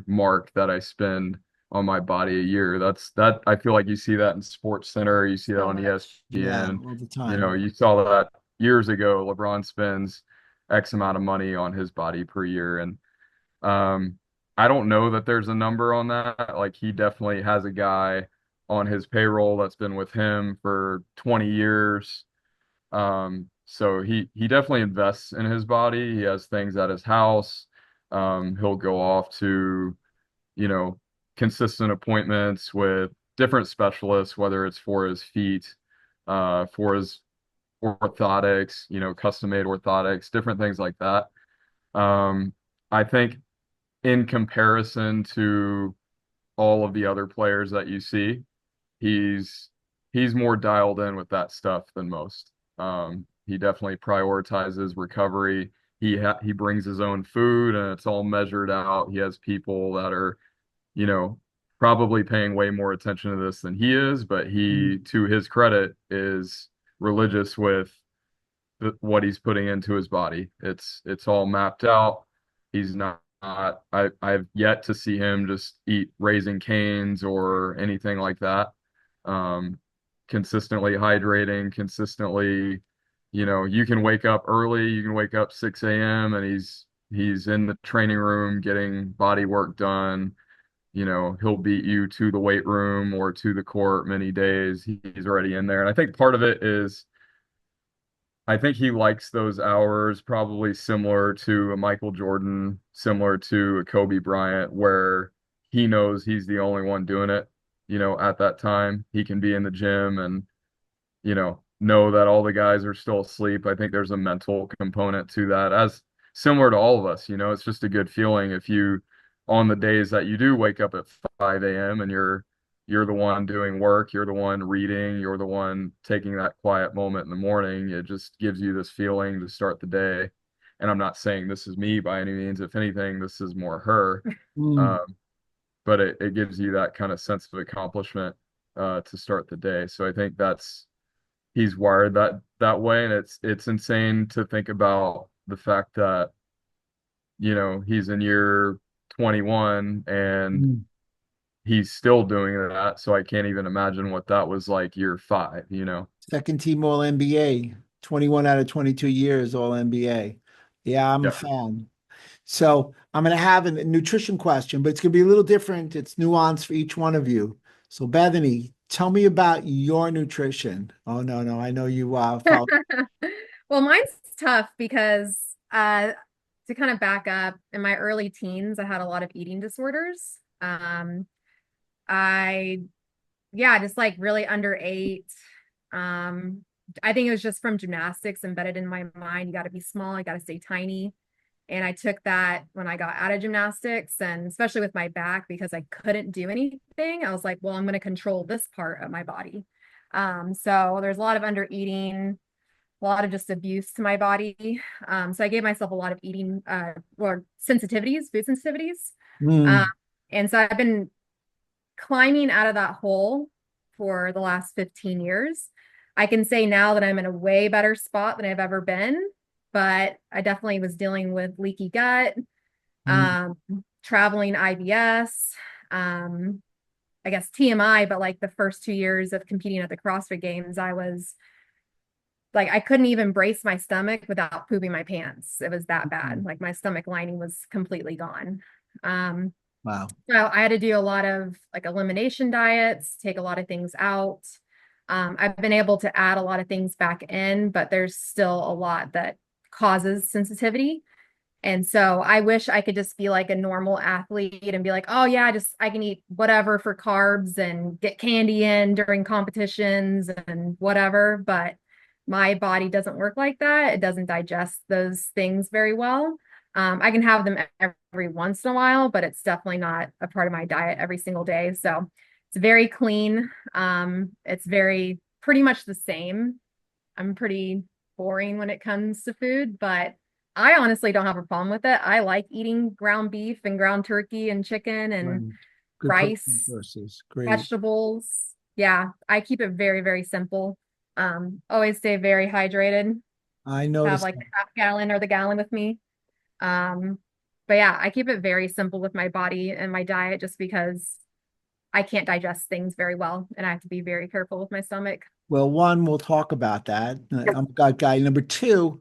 mark that I spend on my body a year. That I feel like you see that in Sports Center, you see that on Yeah, ESPN. all the time. You saw that years ago. LeBron spends X amount of money on his body per year, and um, I don't know that there's a number on that. Like, he definitely has a guy on his payroll that's been with him for 20 years. So he definitely invests in his body. He has things at his house. He'll go off to, you know, consistent appointments with different specialists, whether it's for his feet, for his orthotics, custom made orthotics, different things like that. I think in comparison to all of the other players that you see, he's he's more dialed in with that stuff than most. He definitely prioritizes recovery. He brings his own food and it's all measured out. He has people that are, you know, probably paying way more attention to this than he is, but he, to his credit, is religious with what he's putting into his body. It's all mapped out. He's not I've yet to see him just eat Raising Canes or anything like that. Um, Consistently hydrating, consistently, you can wake up early, you can wake up 6 a.m. and he's in the training room getting body work done. He'll beat you to the weight room or to the court many days. He's already in there. And I think part of it is I think he likes those hours, probably similar to a Michael Jordan, similar to a Kobe Bryant, where he knows he's the only one doing it, at that time. He can be in the gym and, know that all the guys are still asleep. I think there's a mental component to that, as similar to all of us. It's just a good feeling if you, on the days that you do wake up at 5 a.m. and you're the one doing work, you're the one reading, you're the one taking that quiet moment in the morning. It just gives you this feeling to start the day. And I'm not saying this is me by any means. If anything, this is more her. Mm. Um, but it gives you that kind of sense of accomplishment to start the day. So I think he's wired that way. And it's insane to think about the fact that, he's in year 21 and Mm. he's still doing that. So I can't even imagine what that was like year 5. Second team All NBA, 21 out of 22 years All NBA. Yeah, I'm a Yeah. fan. So I'm going to have a nutrition question, but it's going to be a little different. It's nuanced for each one of you. So Bethany, tell me about your nutrition. Oh, no, I know you follow. Well, mine's tough because to kind of back up, in my early teens, I had a lot of eating disorders. I just like really underate. I think it was just from gymnastics embedded in my mind. You got to be small, you got to stay tiny. And I took that when I got out of gymnastics, and especially with my back, because I couldn't do anything. I was like, well, I'm going to control this part of my body. So there's a lot of under eating, a lot of just abuse to my body. So I gave myself a lot of eating or sensitivities, food sensitivities. Mm. And so I've been climbing out of that hole for the last 15 years. I can say now that I'm in a way better spot than I've ever been, but I definitely was dealing with leaky gut, traveling IBS, I guess TMI, but like the first 2 years of competing at the CrossFit Games, I was like, I couldn't even brace my stomach without pooping my pants. It was that bad. Like my stomach lining was completely gone. Wow. So I had to do a lot of like elimination diets, take a lot of things out. I've been able to add a lot of things back in, but there's still a lot that causes sensitivity. And so I wish I could just be like a normal athlete and be like, oh yeah, I can eat whatever for carbs and get candy in during competitions and whatever. But my body doesn't work like that. It doesn't digest those things very well. I can have them every once in a while, but it's definitely not a part of my diet every single day. So it's very clean. It's very pretty much the same. I'm pretty boring when it comes to food, but I honestly don't have a problem with it. I like eating ground beef and ground turkey and chicken and Right. Good protein rice, sources. Great. vegetables. Yeah, I keep it very, very simple. Always stay very hydrated. I Have noticed like that. the half gallon or the gallon with me. But yeah, I keep it very simple with my body and my diet just because I can't digest things very well and I have to be very careful with my stomach. Well, one, we'll talk about that. I'm a gut guy. Number two,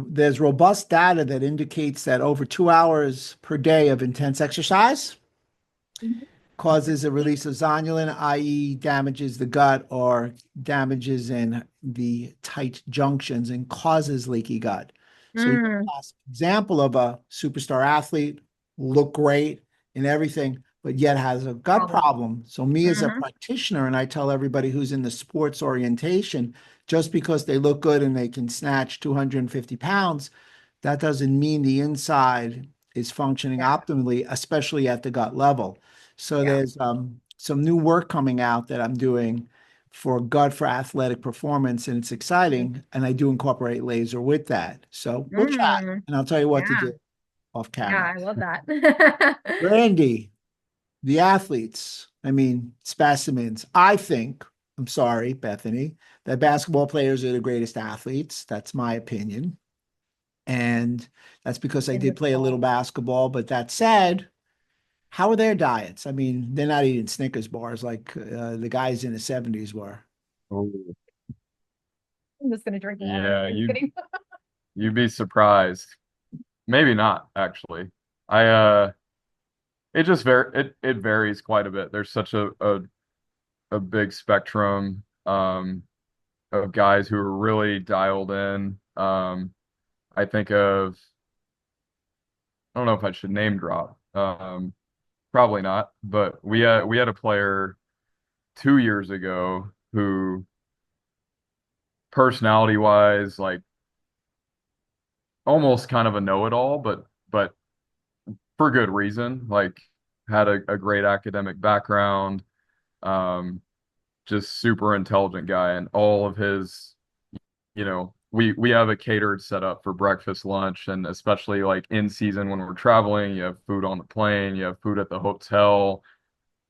there's robust data that indicates that over 2 hours per day of intense exercise causes a release of zonulin, i.e., damages the gut or damages in the tight junctions and causes leaky gut. So, you're a classic example of a superstar athlete, look great and everything, but yet has a gut problem. So, me as a practitioner, and I tell everybody who's in the sports orientation, just because they look good and they can snatch 250 pounds, that doesn't mean the inside is functioning Yeah. optimally, especially at the gut level. So Yeah. there's some new work coming out that I'm doing for gut for athletic performance, and it's exciting. And I do incorporate laser with that. So we'll chat, Mm, and I'll tell you what to yeah. do off Yeah, camera. I love that. Randy, the athletes, I mean, specimens. I think, I'm sorry, Bethany, that basketball players are the greatest athletes. That's my opinion. And that's because I In did the play a little fall. basketball. But that said, how are their diets? I mean, they're not eating Snickers bars like the guys in the 70s were. Oh, I'm just gonna drink water. yeah, I'm just kidding. you'd be surprised. Maybe not, actually. I it just it varies quite a bit. There's such a big spectrum of guys who are really dialed in. I think of I don't know if I should name drop. Probably not, but we had a player 2 years ago who personality wise, like almost kind of a know-it-all, but for good reason. Like had a great academic background, um, just super intelligent guy, and all of his, we have a catered setup for breakfast, lunch, and especially like in season when we're traveling, you have food on the plane, you have food at the hotel,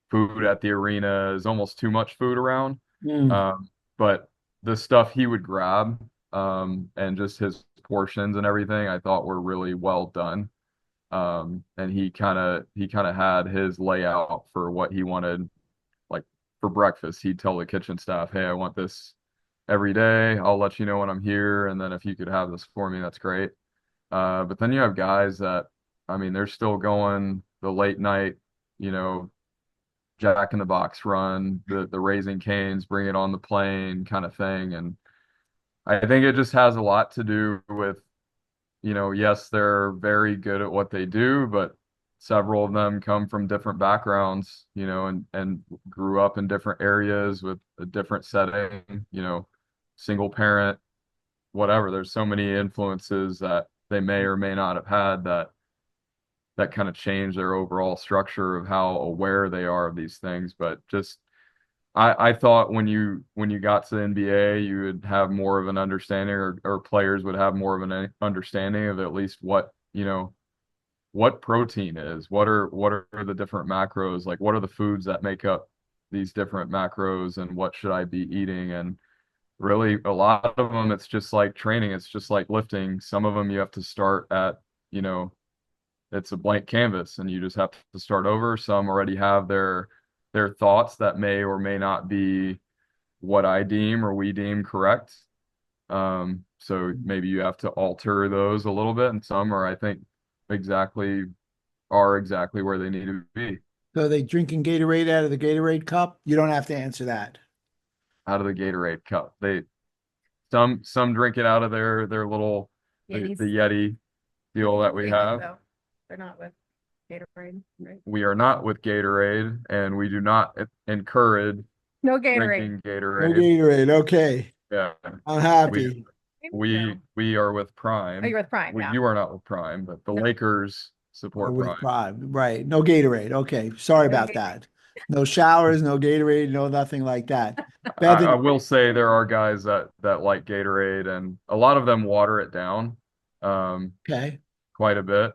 food at the arena is almost too much food around. Mm. But the stuff he would grab, and just his portions and everything, I thought were really well done. And he kind of had his layout for what he wanted, like for breakfast. He'd tell the kitchen staff, "Hey, I want this every day. I'll let you know when I'm here, and then if you could have this for me, that's great." But then you have guys that, I mean, they're still going the late night, you know, Jack in the Box run, the Raising Canes, bring it on the plane kind of thing. And I think it just has a lot to do with, yes, they're very good at what they do, but several of them come from different backgrounds, and grew up in different areas with a different setting, single parent, whatever. There's so many influences that they may or may not have had that kind of change their overall structure of how aware they are of these things. But just I thought when you got to the NBA, you would have more of an understanding, or players would have more of an understanding of at least what protein is, what are the different macros, like what are the foods that make up these different macros, and what should I be eating. And really, a lot of them, it's just like training, it's just like lifting. Some of them you have to start at, you know, it's a blank canvas and you just have to start over. Some already have their thoughts that may or may not be what I deem or we deem correct. So maybe you have to alter those a little bit, and some are, I think, exactly exactly where they need to be. So are they drinking Gatorade out of the Gatorade cup? You don't have to answer that. Out of the Gatorade cup. Some drink it out of their little the Yetis. Yeti deal that we Yetis, have. though. They're not with Gatorade, right? We are not with Gatorade, and we do not encourage No Gatorade. drinking No Gatorade. Gatorade. Okay. Yeah, I'm we happy. we are with Oh, Prime. you're with Prime, yeah. You are not with Prime, but the No, Lakers Or support with Prime. Prime. Right. No Gatorade. Okay. Sorry no about Gatorade. that. No showers, no Gatorade, no nothing like that. I Bethany. will say there are guys that like Gatorade, and a lot of them water it down, um, Okay. quite a bit.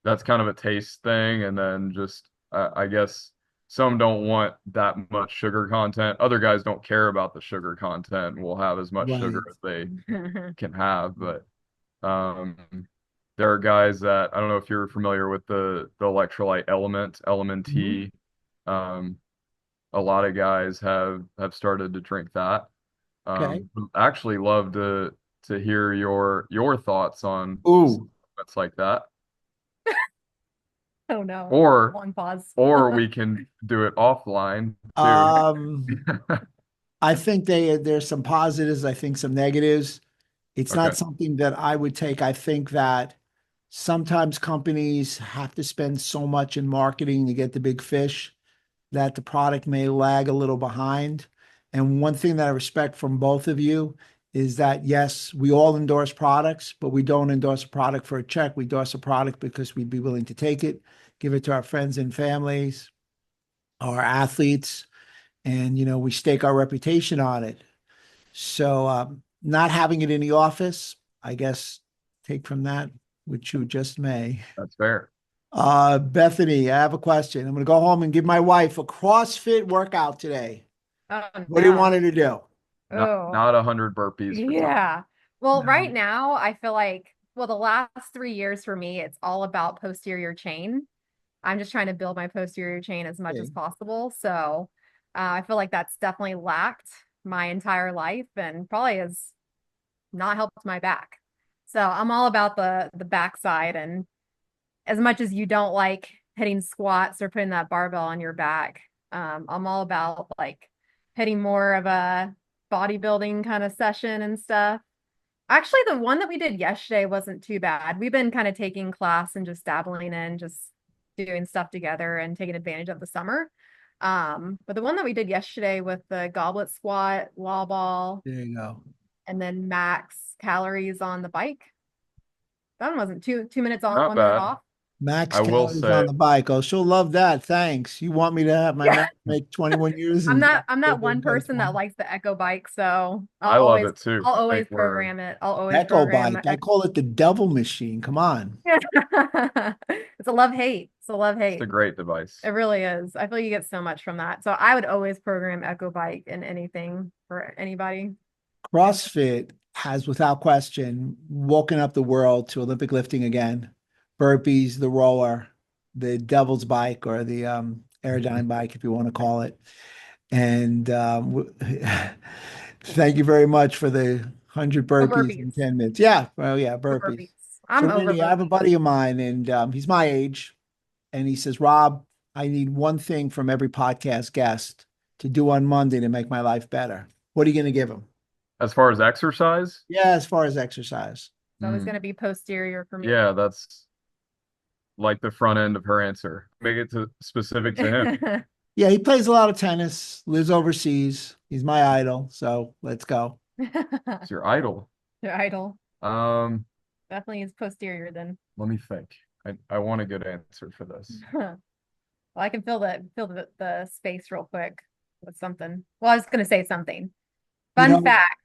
That's kind of a taste thing, and then just I guess some don't want that much sugar content. Other guys don't care about the sugar content and will have as much sugar Right. as they can have. But um, there are guys that, I don't know if you're familiar with the electrolyte element Mhm. T. Um, a lot of guys have started to drink that. Okay. Actually love to hear your thoughts on Ooh. supplements like that. Oh no. Or Long pause. or we can do it offline too. Um, I think there's some positives, I think some negatives. It's not Okay. something that I would take. I think that sometimes companies have to spend so much in marketing to get the big fish that the product may lag a little behind. And one thing that I respect from both of you is that yes, we all endorse products, but we don't endorse a product for a check. We endorse a product because we'd be willing to take it, give it to our friends and families, our athletes, and we stake our reputation on it. So not having it in the office, I guess, take from that which you just may. That's fair. Bethany, I have a question. I'm going to go home and give my wife a CrossFit workout today. Oh What do you want no. her to do? Oh. Not 100 burpees for time. Yeah. Well, No. right now, I feel like, well, the last 3 years for me, it's all about posterior chain. I'm just trying to build my posterior chain as much as Okay. possible. So I feel like that's definitely lacked my entire life and probably has not helped my back. So I'm all about the backside. And as much as you don't like hitting squats or putting that barbell on your back, I'm all about like hitting more of a bodybuilding kind of session and stuff. Actually, the one that we did yesterday wasn't too bad. We've been kind of taking class and just dabbling in, just doing stuff together and taking advantage of the summer. But the one that we did yesterday with the goblet squat, wall ball, There you go. and then max calories on the bike, that one wasn't 2 minutes on, Not 1 minute bad. off. Max I will calories on say, the bike. Oh, she'll love that. Thanks. You want me to have my Yeah. man make 21 years I'm and not I'm go not there one and get a person that 20. likes the Echo bike, so I love it too. I'll I always think we're program it. I'll always Echo program bike. I call it the devil machine. Come on. It's a love-hate. It's a it's a love-hate. great device. It really is. I feel you get so much from that. So I would always program Echo Bike in anything for anybody. CrossFit has, without question, woken up the world to Olympic lifting again. Burpees, the rower, the devil's bike, or the Aerodyne bike, if you want to call it. And thank you very much for the 100 Oh, burpees in burpees. 10 minutes. Yeah, well, yeah, Oh, burpees. burpees. So, I'm over Randy, I have a burpees. buddy of mine, and he's my age, and he says, Rob, I need one thing from every podcast guest to do on Monday to make my life better. What are you going to give him? As far as exercise, Yeah, as far as exercise. It's always mm, going to be posterior for me. yeah, that's like the front end of her answer. Make it specific to him. Yeah, he plays a lot of tennis, lives overseas. He's my idol, so let's go. It's your idol. Your idol. Um, Definitely is posterior then. Let me think. I want a good answer for this. Well, I can fill the space real quick with something. Well, I was going to say something. You Fun know, fact,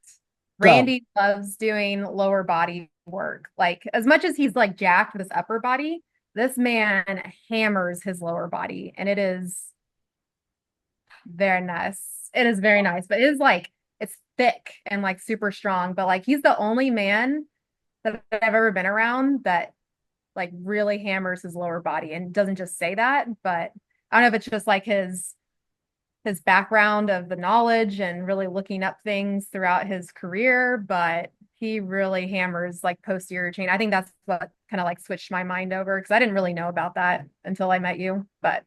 go. Randy loves doing lower body work. Like as much as he's like jacked with his upper body, this man hammers his lower body and it is very nice. It is very nice, but it is like it's thick and like super strong, but like he's the only man that I've ever been around that like really hammers his lower body and doesn't just say that, but I don't know if it's just like his background of the knowledge and really looking up things throughout his career, but he really hammers like posterior chain. I think that's what kind of like switched my mind over because I didn't really know about that until I met you. But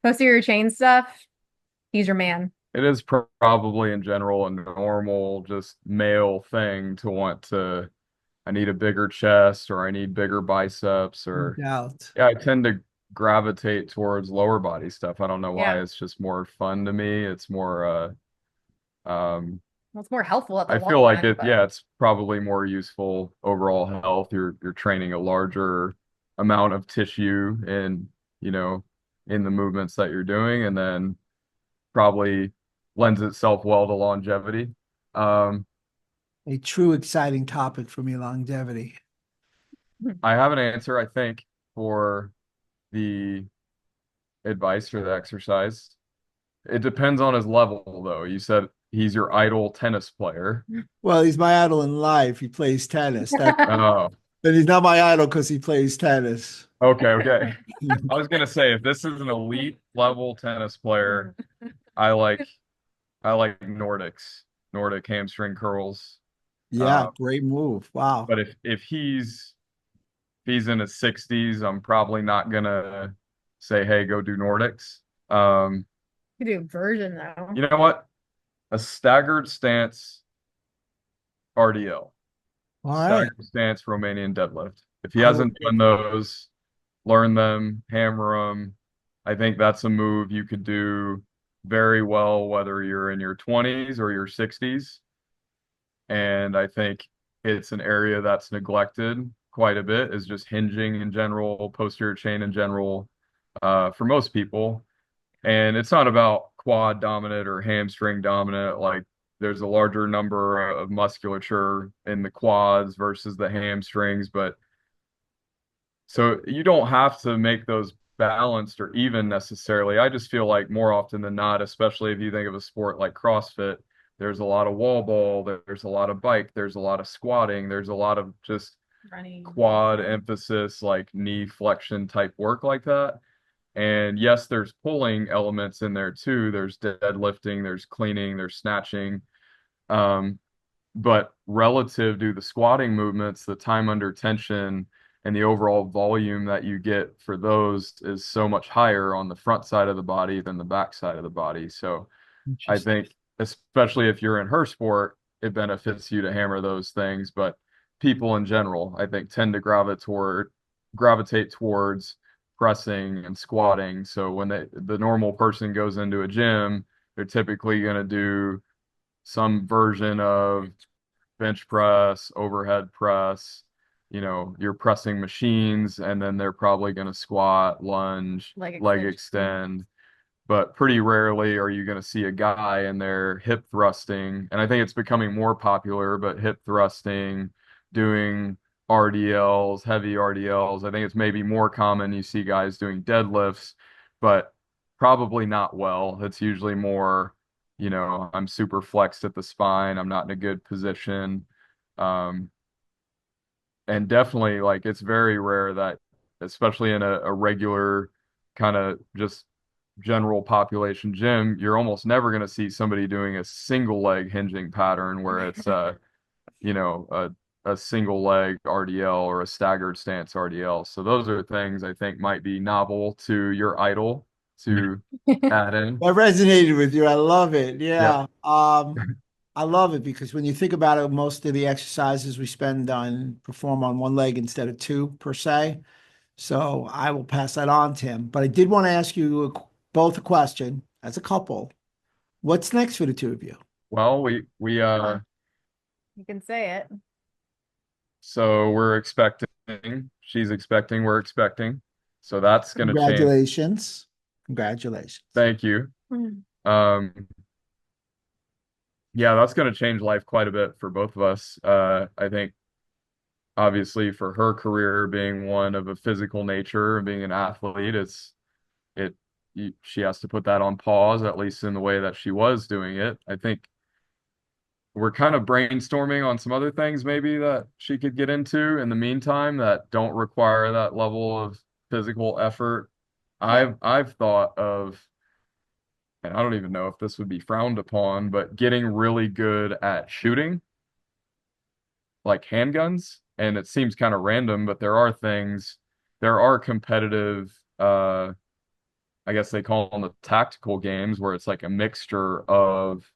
posterior chain stuff, he's your man. It is probably in general a normal, just male thing to want to, I need a bigger chest or I need bigger biceps No or, doubt. yeah, I tend to gravitate towards lower body stuff. I don't know why. Yeah. It's just more fun to me. It's more, um, Well, it's more helpful at the I long feel like run, it, but yeah, it's probably more useful overall health. You're training a larger amount of tissue in, you know, in the movements that you're doing, and then probably lends itself well to longevity. Um, A true exciting topic for me, longevity. I have an answer, I think, for the advice or the exercise. It depends on his level, though. You said he's your idol tennis player. Well, he's my idol in life. He plays tennis. That, Oh, but he's not my idol because he plays tennis. okay, okay. I was gonna say if this is an elite level tennis player, I like Nordic hamstring curls. Yeah, Uh, great move. Wow. but if he's in his 60s, I'm probably not gonna say, hey, go do Nordics. Um, you do a version though. you know what? A staggered stance RDL, All right. staggered stance Romanian deadlift. If he I will hasn't take done it. those, learn them, hammer them. I think that's a move you could do very well, whether you're in your 20s or your 60s. And I think it's an area that's neglected quite a bit, is just hinging in general, posterior chain in general, for most people. And it's not about quad dominant or hamstring dominant. Like there's a larger number of musculature in the quads versus the hamstrings, but so you don't have to make those balanced or even necessarily. I just feel like more often than not, especially if you think of a sport like CrossFit, there's a lot of wall ball, there's a lot of bike, there's a lot of squatting, there's a lot of just Running. quad emphasis, like knee flexion type work like that. And yes, there's pulling elements in there too. There's deadlifting, there's cleaning, there's snatching. Um, but relative to the squatting movements, the time under tension and the overall volume that you get for those is so much higher on the front side of the body than the back side of the body. So I Interesting. think, especially if you're in her sport, it benefits you to hammer those things. But people in general, I think, tend to gravitate towards pressing and squatting. So when the normal person goes into a gym, they're typically going to do some version of bench press, overhead press, you're pressing machines, and then they're probably going to squat, lunge, leg extend. But pretty rarely are you going to see a guy in there hip thrusting. And I think it's becoming more popular, but hip thrusting, doing RDLs, heavy RDLs. I think it's maybe more common you see guys doing deadlifts, but probably not well. It's usually more, I'm super flexed at the spine. I'm not in a good position. Um, and definitely like it's very rare that, especially in a regular kind of just general population gym, you're almost never going to see somebody doing a single leg hinging pattern where it's you know, a single leg RDL or a staggered stance RDL. So those are things I think might be novel to your idol to add in. That resonated with you. I love it. Yep. Yeah. I love it because when you think about it, most of the exercises we spend on perform on one leg instead of two per se. So I will pass that on to him. But I did want to ask you both a question as a couple. What's next for the two of you? Well, we You can say it. so we're expecting, she's expecting, we're expecting. So that's going to change. Congratulations. Congratulations. Thank you. Mm. Um, yeah, that's going to change life quite a bit for both of us. I think obviously for her career being one of a physical nature, being an athlete, it she has to put that on pause, at least in the way that she was doing it. I think we're kind of brainstorming on some other things maybe that she could get into in the meantime that don't require that level of physical effort. I've thought of, and I don't even know if this would be frowned upon, but getting really good at shooting, like handguns. And it seems kind of random, but there are competitive, I guess they call them the tactical games, where it's like a mixture of,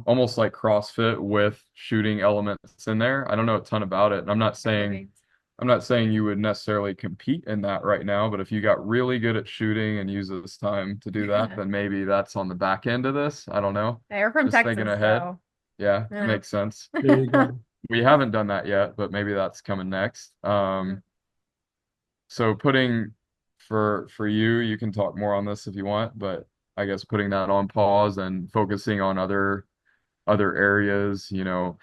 almost like CrossFit with shooting elements in there. I don't know a ton about it. And I'm not saying you would necessarily compete in that right now, but if you got really good at shooting and use this time to do that, then maybe that's on the back end of this. I don't know. They're from Just thinking Texas, ahead. so Yeah, yeah. makes sense. There you go. We haven't done that yet, but maybe that's coming next. So putting for you, you can talk more on this if you want, but I guess putting that on pause and focusing on other areas.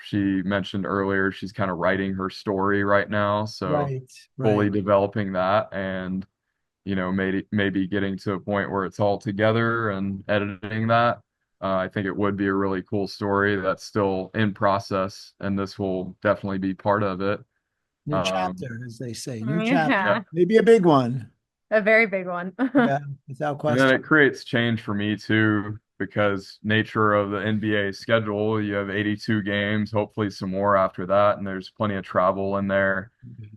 She mentioned earlier she's kind of writing her story right now, so Right, fully right. developing that and maybe getting to a point where it's all together and editing that. I think it would be a really cool story that's still in process, and this will definitely be part of it. New Um, chapter, as they say. New yeah. Yeah, chapter. Maybe a big one. a very big one. Yeah, without And then it question. creates change for me too, because nature of the NBA schedule, you have 82 games, hopefully some more after that, and there's plenty of travel in there.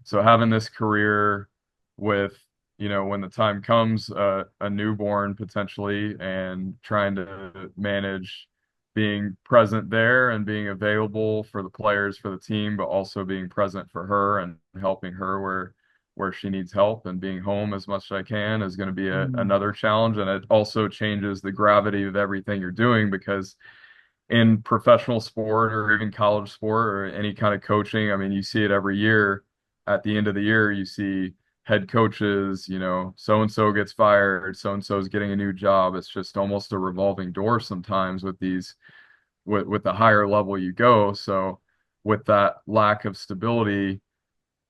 So having this career with, when the time comes, a newborn potentially, and trying to manage being present there and being available for the players, for the team, but also being present for her and helping her where she needs help, and being home as much as I can is going to be Mm. another challenge. And it also changes the gravity of everything you're doing, because in professional sport or even college sport or any kind of coaching. I mean, you see it every year. At the end of the year, you see head coaches, so and so gets fired, so and so is getting a new job. It's just almost a revolving door sometimes with these with the higher level you go. So with that lack of stability,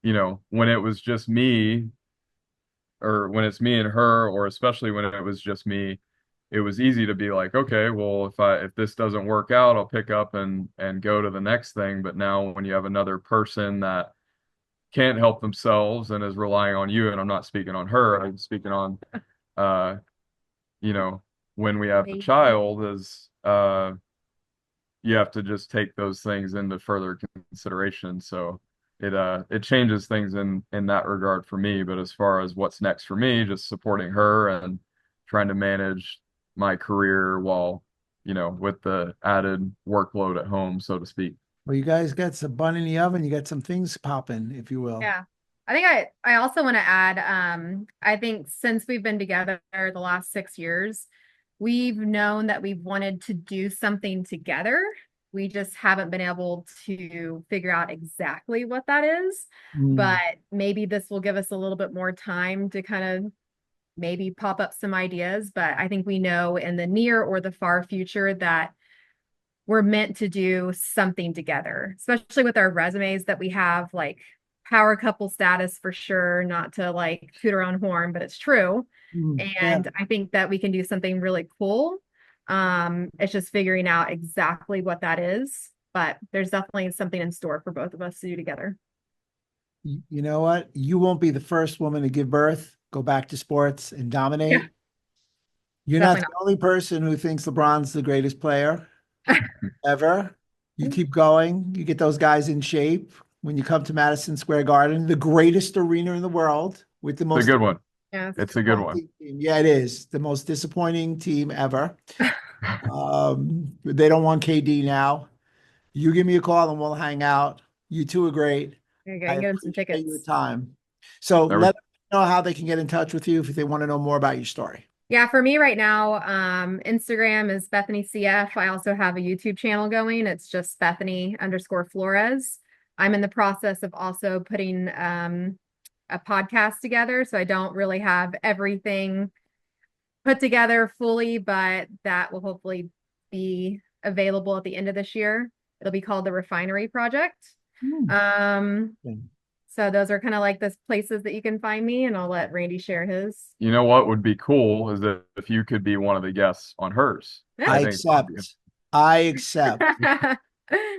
when it was just me, or when it's me and her, or especially when it was just me, it was easy to be like, okay, well, if this doesn't work out, I'll pick up and go to the next thing. But now when you have another person that can't help themselves and is relying on you, and I'm not speaking on her, I'm speaking on uh, when we have a child, is you have to just take those things into further consideration. So it changes things in that regard for me. But as far as what's next for me, just supporting her and trying to manage my career while, with the added workload at home, so to speak. Well, you guys got some bun in the oven. You got some things popping, if you will. Yeah. I think I also want to add, I think since we've been together the last 6 years, we've known that we've wanted to do something together. We just haven't been able to figure out exactly what that is. But maybe this will give us a little bit more time to kind of maybe pop up some ideas. But I think we know in the near or the far future that we're meant to do something together, especially with our resumes that we have, like power couple status for sure, not to like toot our own horn, but it's true. And I think that we can do something really cool. It's just figuring out exactly what that is, but there's definitely something in store for both of us to do together. You know what? You won't be the first woman to give birth, go back to sports and dominate. Yeah, You're not definitely the only person who thinks LeBron's the greatest player ever. You keep going. You get those guys in shape. When you come to Madison Square Garden, the greatest arena in the world with the It's most a good one. Yeah. It's a good one. team. Yeah, it is the most disappointing team ever. They don't want KD now. You give me a call and we'll hang out. You two are great. There you go. I You can get them some appreciate your tickets. time. So There we- let them know how they can get in touch with you if they want to know more about your story. Yeah, for me right now, Instagram is Bethany CF. I also have a YouTube channel going. It's just Bethany_Flores. I'm in the process of also putting a podcast together, so I don't really have everything put together fully, but that will hopefully be available at the end of this year. It'll be called the Refinery Project. So those are kind of like the places that you can find me, and I'll let Randy share his. You know what would be cool is if you could be one of the guests on hers. I think accept. I accept.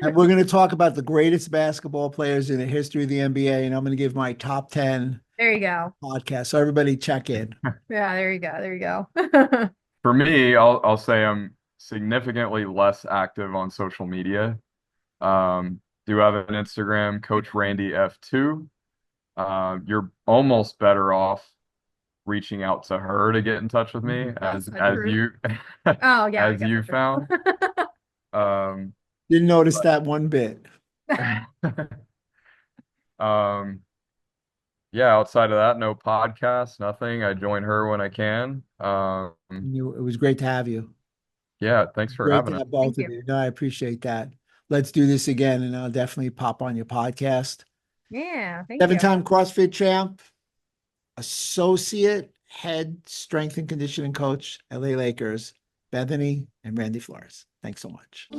And we're going to talk about the greatest basketball players in the history of the NBA, and I'm going to give my top 10 There you go. podcast. So everybody check in. Yeah, there you go. There you go. For me, I'll say I'm significantly less active on social media. Do have an Instagram, Coach Randy F2. You're almost better off reaching out to her to get in touch with me, That's as not true. you Oh, yeah. I as guess you that's true. found. Didn't notice that one bit. Yeah, outside of that, no podcast, nothing. I join her when I can. It was great to have you. Yeah, thanks for Great having to us. have both Thank of you. you. No, I appreciate that. Let's do this again, and I'll definitely pop on your podcast. Yeah, thank you. 7-time CrossFit champ, associate head strength and conditioning coach, LA Lakers, Bethany and Randy Flores. Thanks so much.